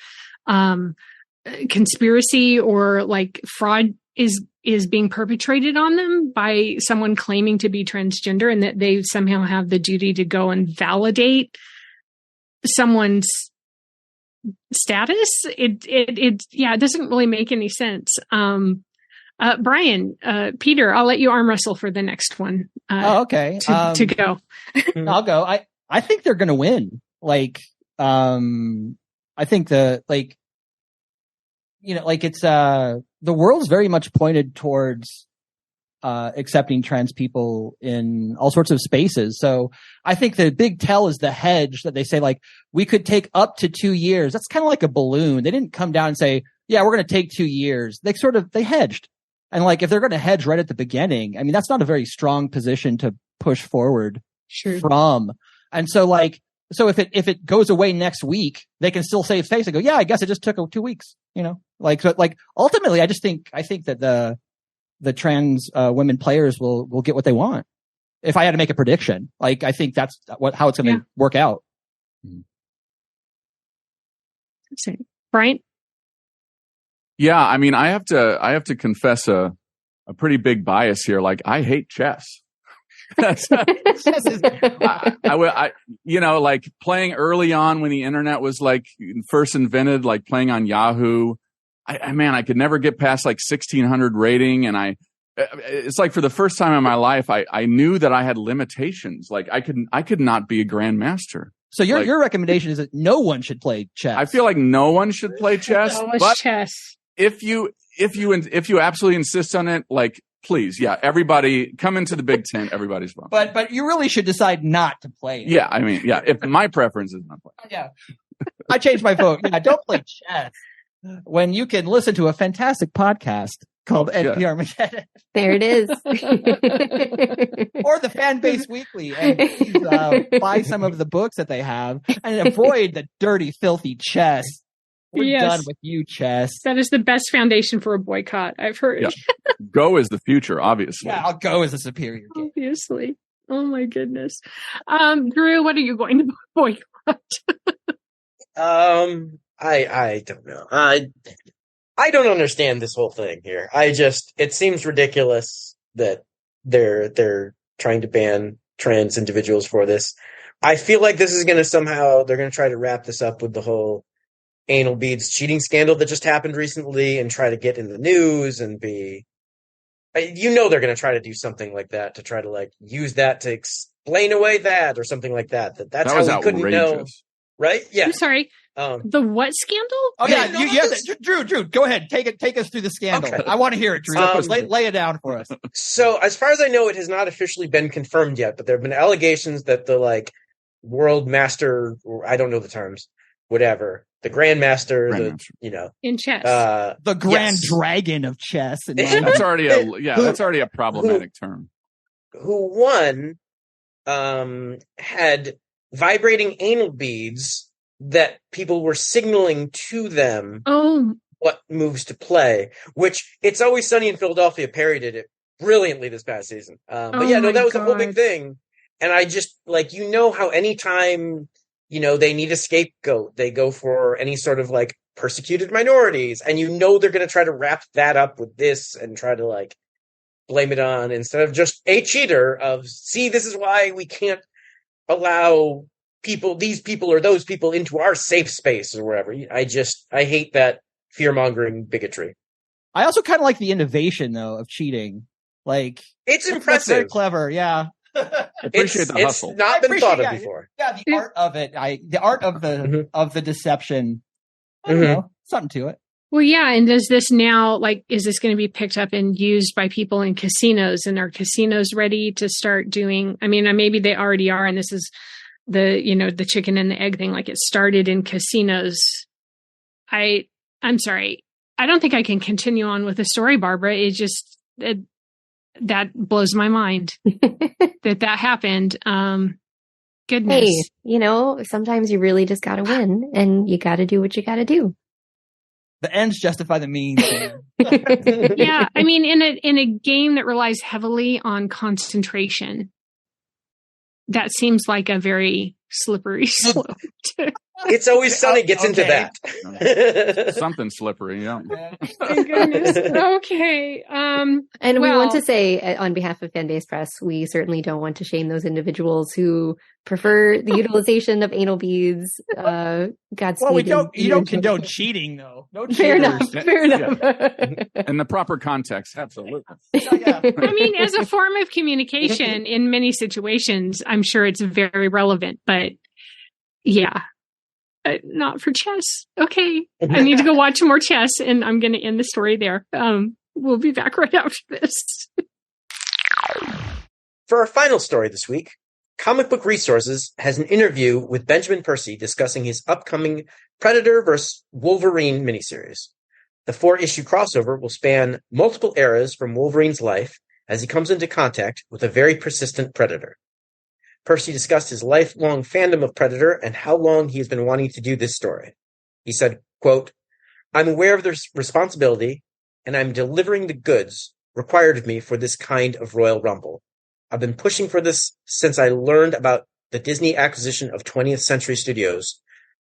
conspiracy or like fraud is being perpetrated on them by someone claiming to be transgender, and that they somehow have the duty to go and validate someone's status. It doesn't really make any sense. Brian, Peter, I'll let you arm wrestle for the next one. Okay. To go. I'll go. I think they're going to win. I think it's the world's very much pointed towards accepting trans people in all sorts of spaces. So I think the big tell is the hedge that they say, like, we could take up to 2 years. That's kind of like a balloon. They didn't come down and say, yeah, we're going to take 2 years. They hedged. And like, if they're going to hedge right at the beginning, I mean, that's not a very strong position to push forward from. And so so if it goes away next week, they can still save face and go, yeah, I guess it just took 2 weeks, ultimately, I think that the trans women players will get what they want. If I had to make a prediction, I think that's how it's going to work out. Brian? Yeah, I mean, I have to confess a pretty big bias here. Like, I hate chess. Playing early on when the internet was first invented, playing on Yahoo. I could never get past 1600 rating, and it's for the first time in my life, I knew that I had limitations. I could not be a grandmaster. So your recommendation is that no one should play chess. I feel like no one should play chess. But chess. If you absolutely insist on it, please, yeah, everybody come into the big tent. Everybody's fun. But you really should decide not to play it. Yeah, I mean, yeah. If my preference is not playing. Yeah, I changed my vote. Yeah, don't play chess when you can listen to a fantastic podcast called NPRmageddon. There it is. Or the Fanbase Weekly, and please buy some of the books that they have and avoid the dirty, filthy chess. We're done with you, Chess. That is the best foundation for a boycott, I've heard. Yeah. Go is the future, obviously. Yeah, I'll Go as a superior game. Obviously. Oh my goodness. Drew, what are you going to boycott? I don't know. I don't understand this whole thing here. It seems ridiculous that they're trying to ban trans individuals for this. I feel like this is going to they're going to try to wrap this up with the whole anal beads cheating scandal that just happened recently and try to get in the news and they're going to try to do something like that to try to like use that to explain away that or something like that. That's how we couldn't know. Right? Yeah. I'm sorry. The what scandal? Oh yeah, Drew, go ahead. Take us through the scandal. Okay. I want to hear it, Drew. Lay it down for us. So, as far as I know, it has not officially been confirmed yet, but there have been allegations that the like world master, or I don't know the terms, whatever, the grandmaster, in chess, the grand dragon of chess. That's already a problematic term. Who won? Had vibrating anal beads that people were signaling to them what moves to play, which It's Always Sunny in Philadelphia parodied it brilliantly this past season. That was a whole big thing. And I just, how anytime, they need a scapegoat, they go for any sort of, persecuted minorities. And they're going to try to wrap that up with this and try to, blame it on, instead of just a cheater of, see, this is why we can't allow these people or those people into our safe space or wherever. I hate that fear-mongering bigotry. I also kind of like the innovation, though, of cheating. It's impressive. That's very clever, yeah. I appreciate the hustle. It's not been thought of before. Yeah, the art of it. The art of the of the deception. I don't know. Something to it. Well, yeah, and does this now, is this going to be picked up and used by people in casinos? And are casinos ready to start doing, maybe they already are, and this is the chicken and the egg thing, it started in casinos. I'm sorry. I don't think I can continue on with the story, Barbara. That blows my mind that happened. Goodness. Hey, sometimes you really just got to win and you got to do what you got to do. The ends justify the means. Yeah. In a game that relies heavily on concentration, that seems like a very slippery slope. It's Always Sunny gets into that. Something slippery, yeah. Thank goodness. Okay. And we want to say, on behalf of Fanbase Press, we certainly don't want to shame those individuals who prefer the utilization of anal beads. Godspeed. Well, you don't condone cheating, though. No Fair enough. In the proper context, absolutely. Yeah. As a form of communication in many situations, I'm sure it's very relevant, but yeah. Not for chess. Okay. I need to go watch more chess, and I'm going to end the story there. We'll be back right after this. For our final story this week, Comic Book Resources has an interview with Benjamin Percy discussing his upcoming Predator vs. Wolverine miniseries. The 4-issue crossover will span multiple eras from Wolverine's life as he comes into contact with a very persistent Predator. Percy discussed his lifelong fandom of Predator and how long he has been wanting to do this story. He said, quote, "I'm aware of the responsibility, and I'm delivering the goods required of me for this kind of Royal Rumble. I've been pushing for this since I learned about the Disney acquisition of 20th Century Studios,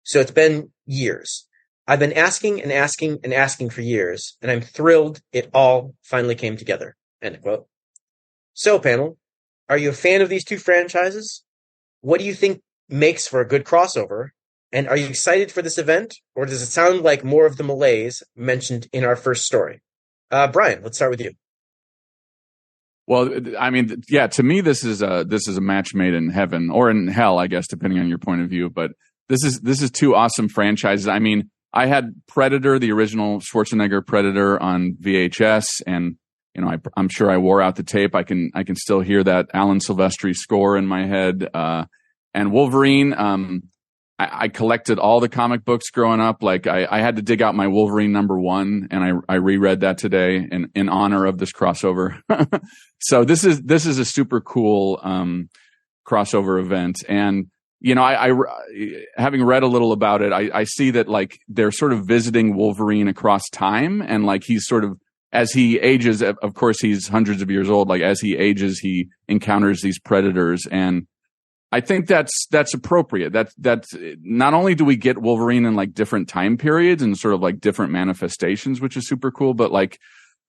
so it's been years. I've been asking and asking and asking for years, and I'm thrilled it all finally came together." End quote. So, panel, are you a fan of these two franchises? What do you think makes for a good crossover? And are you excited for this event? Or does it sound like more of the malaise mentioned in our first story? Brian, let's start with you. Well, to me, this is a match made in heaven or in hell, I guess, depending on your point of view. But this is two awesome franchises. I had Predator, the original Schwarzenegger Predator, on VHS, and I'm sure I wore out the tape. I can still hear that Alan Silvestri score in my head. And Wolverine, I collected all the comic books growing up. I had to dig out my Wolverine #1, and I reread that today in honor of this crossover. So this is a super cool crossover event. And I having read a little about it, I see that like they're sort of visiting Wolverine across time, and like he's sort of, as he ages, of course he's hundreds of years old, like as he ages, he encounters these predators, and I think that's appropriate. That's not only do we get Wolverine in like different time periods and sort of like different manifestations, which is super cool, but like,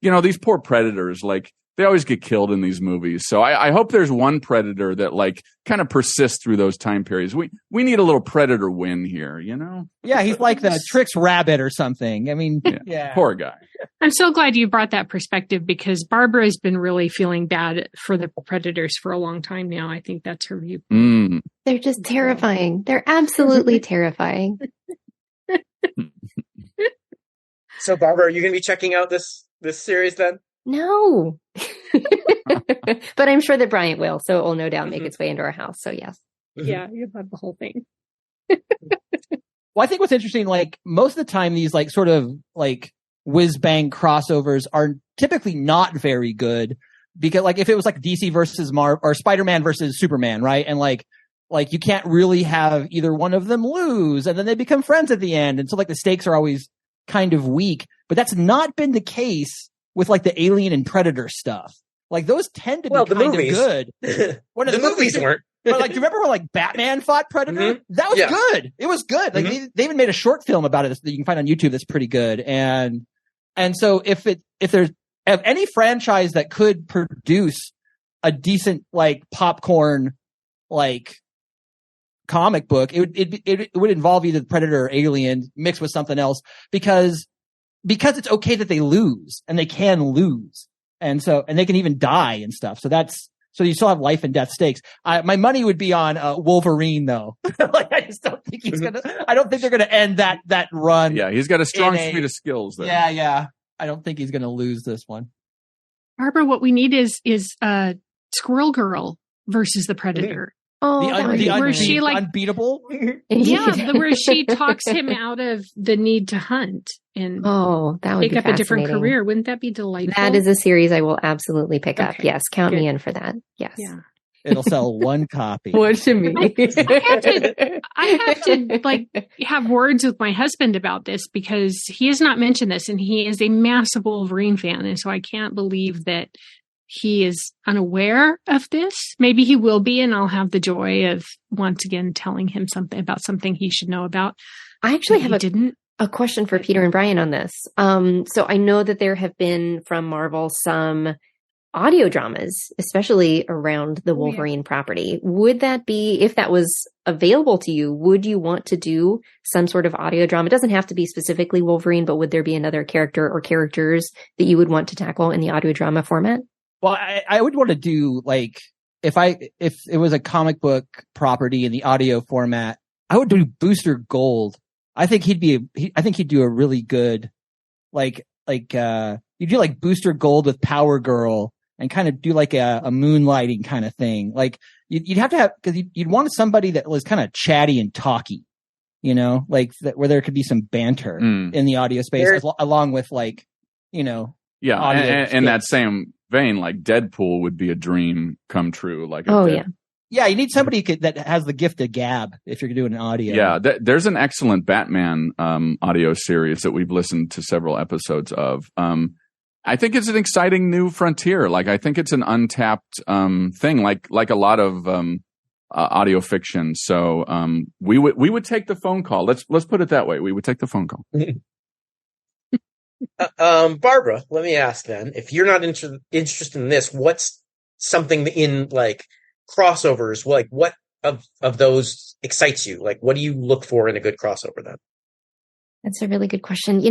these poor predators, like they always get killed in these movies. So I hope there's one predator that like kind of persists through those time periods. We need a little predator win here, Yeah, he's like the Trix rabbit or something. I mean, yeah. Poor guy. I'm so glad you brought that perspective, because Barbra has been really feeling bad for the predators for a long time now. I think that's her view. They're just terrifying. They're absolutely terrifying. So, Barbra, are you going to be checking out this series then? No. But I'm sure that Bryant will, so it will no doubt make its way into our house. So, yes. Yeah, you'll have the whole thing. Well, I think what's interesting, like most of the time, these like sort of like whiz bang crossovers are typically not very good, because like if it was like DC versus or Spider-Man versus Superman, right? And like you can't really have either one of them lose, and then they become friends at the end. And so like the stakes are always kind of weak, but that's not been the case with like the Alien and Predator stuff. Like those tend to be kind of good. The movies weren't. But like, do you remember when like Batman fought Predator? That was good. It was good. Like they even made a short film about it that you can find on YouTube that's pretty good. And so if there's any franchise that could produce a decent like popcorn like comic book, it would involve either Predator or Alien mixed with something else, because it's okay that they lose, and they can lose, and they can even die and stuff. So you still have life and death stakes. My money would be on Wolverine, though. Like I just don't think he's gonna. I don't think they're gonna end that run. Yeah, he's got a strong suite of skills there. Yeah. I don't think he's gonna lose this one. Barbra, what we need is Squirrel Girl versus the Predator. Oh, where she like unbeatable. Yeah, where she talks him out of the need to hunt and that would pick be up a different career. Wouldn't that be delightful? That is a series I will absolutely pick up. Yes, count Good. me in for that. Yes. Yeah. It'll sell one copy. What to me? I have to like have words with my husband about this, because he has not mentioned this, and he is a massive Wolverine fan, and so I can't believe that he is unaware of this. Maybe he will be, and I'll have the joy of once again telling him something about something he should know about. I actually have a question for Peter and Bryan on this. So I know that there have been from Marvel some audio dramas, especially around the Wolverine property. Would that be, if that was available to you, would you want to do some sort of audio drama? It doesn't have to be specifically Wolverine, but would there be another character or characters that you would want to tackle in the audio drama format? Well, I would want to do like, if it was a comic book property in the audio format, I would do Booster Gold. I think he'd do a really good, you do like Booster Gold with Power Girl, and kind of do like a moonlighting kind of thing. Like you'd have to have, because you'd want somebody that was kind of chatty and talky, like where there could be some banter in the audio space, along with like, yeah, and in that same vein, like Deadpool would be a dream come true. Like, yeah, you need somebody that has the gift of gab if you're doing an audio. Yeah, there's an excellent Batman audio series that we've listened to several episodes of. I think it's an exciting new frontier. Like, I think it's an untapped thing, like a lot of audio fiction. So we would take the phone call. Let's put it that way. We would take the phone call. Barbra, let me ask then, if you're not interested in this, what's something in like crossovers, like what of those excites you? Like, what do you look for in a good crossover then? That's a really good question.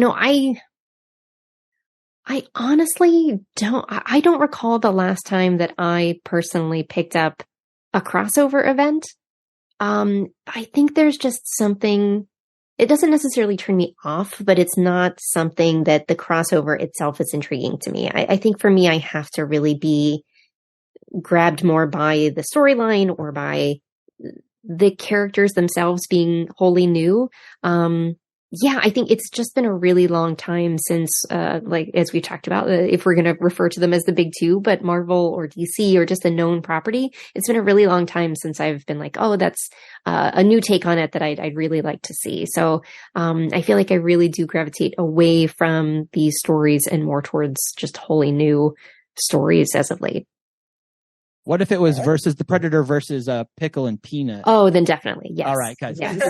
I honestly I don't recall the last time that I personally picked up a crossover event. I think there's just something, it doesn't necessarily turn me off, but it's not something that the crossover itself is intriguing to me. I think for me, I have to really be grabbed more by the storyline or by the characters themselves being wholly new. Yeah, I think it's just been a really long time since, like, as we talked about, if we're going to refer to them as the big two, but Marvel or DC or just a known property, it's been a really long time since I've been like, oh, that's a new take on it that I'd really like to see. So I feel like I really do gravitate away from these stories and more towards just wholly new stories as of late. What if it was versus the Predator versus Pickle and Peanut? Oh, then definitely, yes. All right, guys. Yes.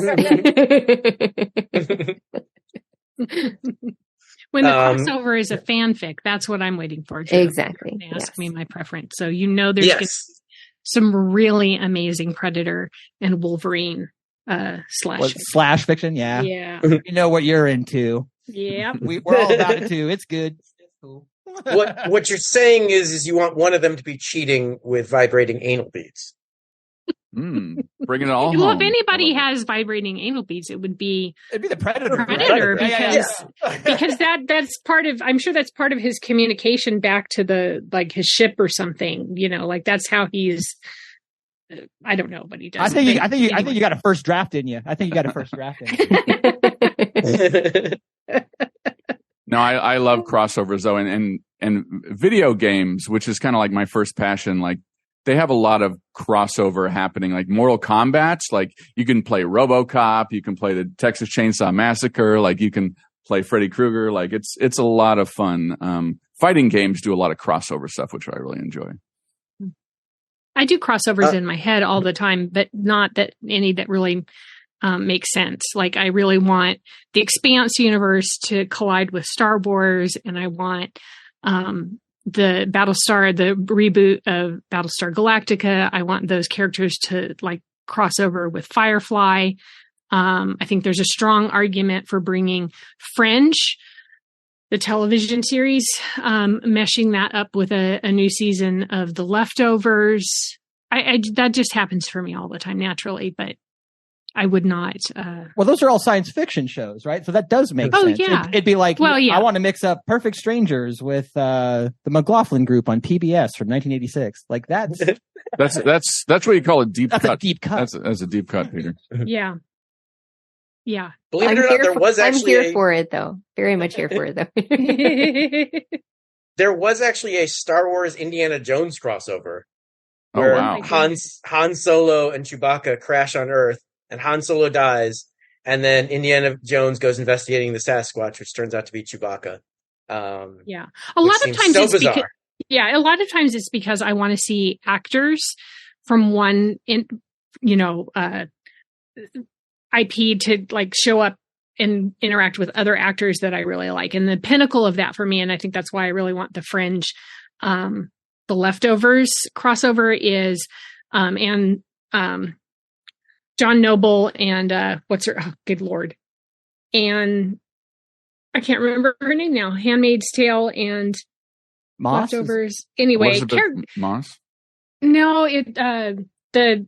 When the crossover is a fanfic, that's what I'm waiting for. Joe. Exactly. They ask me my preference. So there's gonna be some really amazing Predator and Wolverine slash fiction. Yeah. You know what you're into. Yeah. We're all about it too. It's good. It's cool. What you're saying is you want one of them to be cheating with vibrating anal beads. Bringing it all home. Well, if anybody has vibrating anal beads, it'd be the Predator. Because that's part of. I'm sure that's part of his communication back to his ship or something. You know, like that's how he's. I don't know, but he does. I think you got a first draft, didn't you? I think you got a first draft. No, I love crossovers though, and video games, which is kind of like my first passion. Like they have a lot of crossover happening, like Mortal Kombat's. Like you can play RoboCop, you can play the Texas Chainsaw Massacre, like you can play Freddy Krueger. Like it's a lot of fun. Fighting games do a lot of crossover stuff, which I really enjoy. I do crossovers in my head all the time, but not that any that really makes sense. Like I really want the Expanse universe to collide with Star Wars, and I want the Battlestar, the reboot of Battlestar Galactica. I want those characters to like cross over with Firefly. I think there's a strong argument for bringing Fringe, the television series, meshing that up with a new season of The Leftovers. That just happens for me all the time naturally, but I would not. Well, those are all science fiction shows, right? So that does make sense. Yeah. It'd be like, I want to mix up Perfect Strangers with the McLaughlin Group on PBS from 1986. Like that's what you call a deep cut. A deep cut. That's a deep cut, Peter. Yeah. Yeah. Believe it or not, there was actually. I'm here for it, though. Very much here for it, though. There was actually a Star Wars Indiana Jones crossover. Where wow. Han Solo and Chewbacca crash on Earth, and Han Solo dies, and then Indiana Jones goes investigating the Sasquatch, which turns out to be Chewbacca. Yeah. A lot of times it's because I want to see actors from one IP to like show up and interact with other actors that I really like. And the pinnacle of that for me, and I think that's why I really want the Fringe, The Leftovers crossover is John Noble and what's her good lord, and I can't remember her name now. Handmaid's Tale and Moss? Leftovers. Anyway, Moss. No, the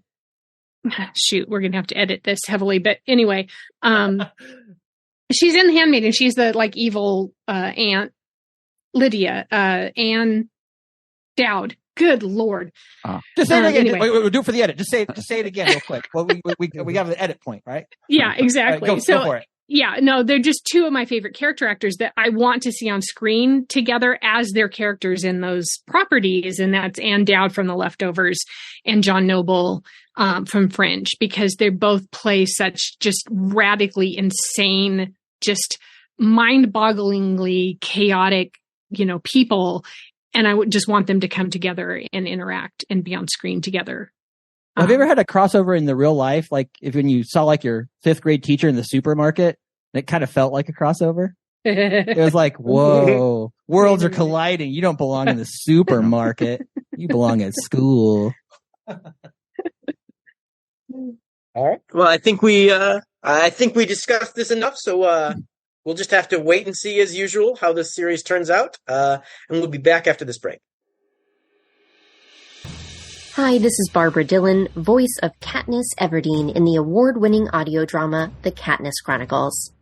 shoot. We're gonna have to edit this heavily, but anyway, she's in Handmaid, and she's the like evil aunt Lydia, Anne Dowd. Good lord! Just say it again. Anyway. We'll do it for the edit. Just say it again real quick. Well, we have the edit point, right? Yeah, exactly. Right, go for it. Yeah, no, they're just two of my favorite character actors that I want to see on screen together as their characters in those properties, and that's Anne Dowd from The Leftovers and John Noble from Fringe, because they both play such just radically insane, just mind-bogglingly chaotic, people. And I would just want them to come together and interact and be on screen together. Have you ever had a crossover in the real life? Like when you saw like your 5th grade teacher in the supermarket, and it kind of felt like a crossover. It was like, whoa, worlds are colliding. You don't belong in the supermarket. You belong at school. All right. Well, I think we discussed this enough. So, we'll just have to wait and see, as usual, how this series turns out. And we'll be back after this break. Hi, this is Barbara Dillon, voice of Katniss Everdeen in the award-winning audio drama, The Katniss Chronicles.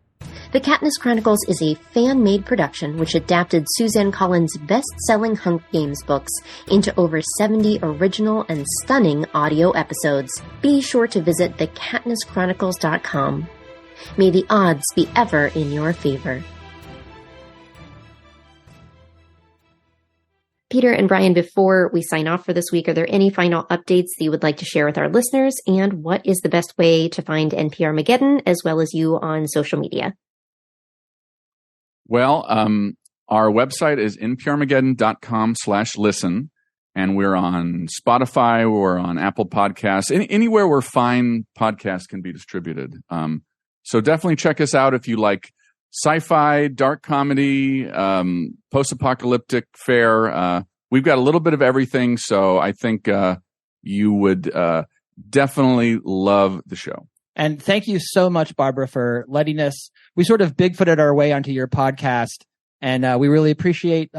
The Katniss Chronicles is a fan-made production which adapted Suzanne Collins' best-selling Hunger Games books into over 70 original and stunning audio episodes. Be sure to visit thekatnisschronicles.com. May the odds be ever in your favor. Peter and Bryan, before we sign off for this week, are there any final updates that you would like to share with our listeners? And what is the best way to find NPRmageddon as well as you on social media? Well, our website is nprmageddon.com/listen. And we're on Spotify, we're on Apple Podcasts, anywhere where fine podcasts can be distributed. So definitely check us out if you like sci-fi, dark comedy, post-apocalyptic fare. We've got a little bit of everything, so I think you would definitely love the show. And thank you so much, Barbra, for letting us. We sort of Bigfooted our way onto your podcast, and we really appreciate,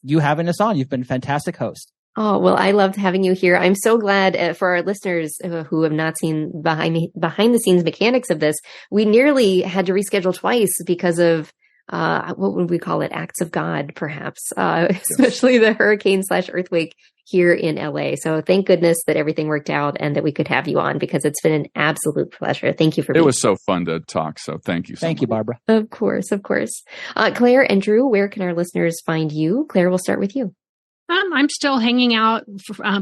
you having us on. You've been a fantastic host. Oh, well, I loved having you here. I'm so glad for our listeners who have not seen behind the scenes mechanics of this. We nearly had to reschedule twice because of, what would we call it? Acts of God, perhaps, especially the hurricane/earthquake here in LA. So thank goodness that everything worked out and that we could have you on, because it's been an absolute pleasure. Thank you for being here. It was so fun to talk. So thank you. Thank you, Barbra. Of course. Claire and Drew, where can our listeners find you? Claire, we'll start with you. I'm still hanging out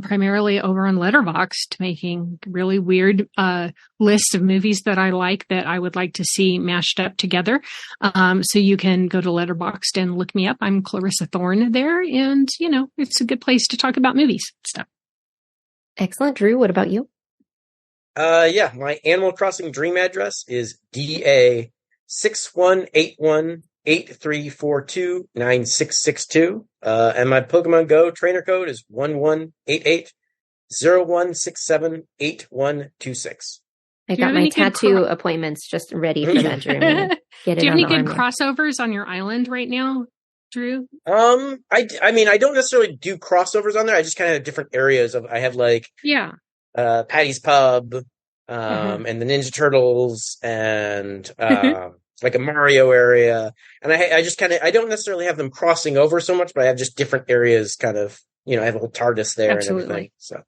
primarily over on Letterboxd, making really weird lists of movies that I like that I would like to see mashed up together. So you can go to Letterboxd and look me up. I'm Clarissa Thorne there, and it's a good place to talk about movies stuff. Excellent. Drew, what about you? My Animal Crossing dream address is DA618183429662. And my Pokemon Go trainer code is 118801678126. I got my tattoo appointments just ready for that, Drew. Do you have any good crossovers on your island right now, Drew? I don't necessarily do crossovers on there. I just kind of have different areas of. I have Patty's Pub, and the Ninja Turtles, and like a Mario area. And I just kind of, I don't necessarily have them crossing over so much, but I have just different areas kind of, I have a little TARDIS there. Absolutely. And everything. So.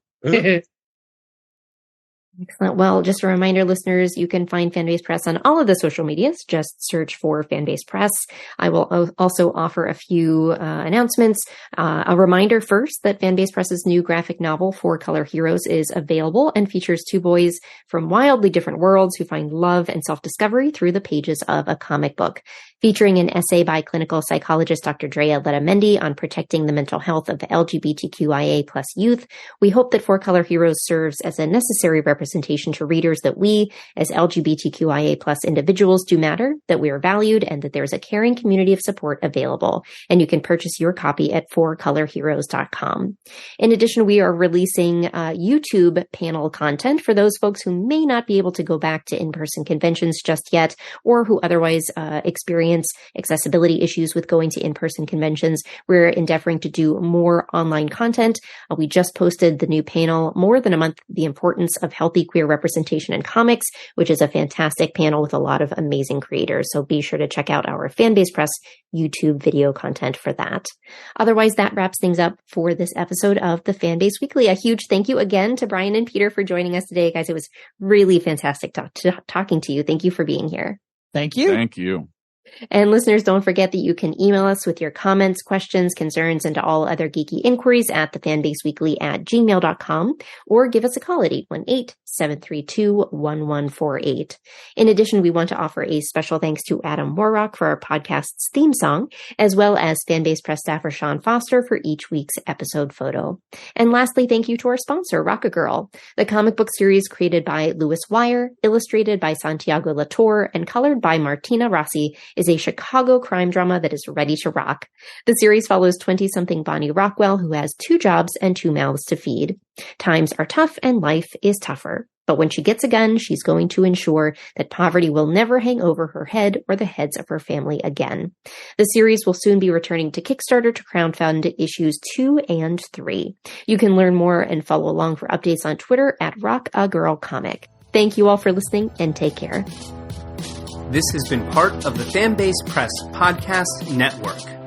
Excellent. Well, just a reminder, listeners, you can find Fanbase Press on all of the social medias. Just search for Fanbase Press. I will also offer a few announcements. A reminder first that Fanbase Press's new graphic novel, 4 Color Heroes, is available and features 2 boys from wildly different worlds who find love and self-discovery through the pages of a comic book. Featuring an essay by clinical psychologist Dr. Drea Letamendi on protecting the mental health of LGBTQIA+ youth, we hope that 4 Color Heroes serves as a necessary representation to readers that we, as LGBTQIA+ individuals, do matter, that we are valued, and that there's a caring community of support available. And you can purchase your copy at 4colorheroes.com. In addition, we are releasing YouTube panel content for those folks who may not be able to go back to in-person conventions just yet, or who otherwise experience accessibility issues with going to in-person conventions. We're endeavoring to do more online content. We just posted the new panel, More Than a Month, The Importance of Healthy Queer Representation in Comics, which is a fantastic panel with a lot of amazing creators. So be sure to check out our Fanbase Press YouTube video content for that. Otherwise, that wraps things up for this episode of the Fanbase Weekly. A huge thank you again to Bryan and Peter for joining us today. Guys, it was really fantastic talking to you. Thank you for being here. Thank you. Thank you. And listeners, don't forget that you can email us with your comments, questions, concerns, and all other geeky inquiries at thefanbaseweekly@gmail.com, or give us a call at 818-732-1148. In addition, we want to offer a special thanks to Adam Warrock for our podcast's theme song, as well as Fanbase Press staffer Sean Foster for each week's episode photo. And lastly, thank you to our sponsor, Rock-A-Girl, the comic book series created by Louis Wire, illustrated by Santiago Latour, and colored by Martina Rossi, is a Chicago crime drama that is ready to rock. The series follows 20-something Bonnie Rockwell, who has 2 jobs and 2 mouths to feed. Times are tough and life is tougher. But when she gets a gun, she's going to ensure that poverty will never hang over her head or the heads of her family again. The series will soon be returning to Kickstarter to crowdfund issues 2 and 3. You can learn more and follow along for updates on Twitter at Rock-A-Girl-Comic. Thank you all for listening, and take care. This has been part of the Fanbase Press Podcast Network.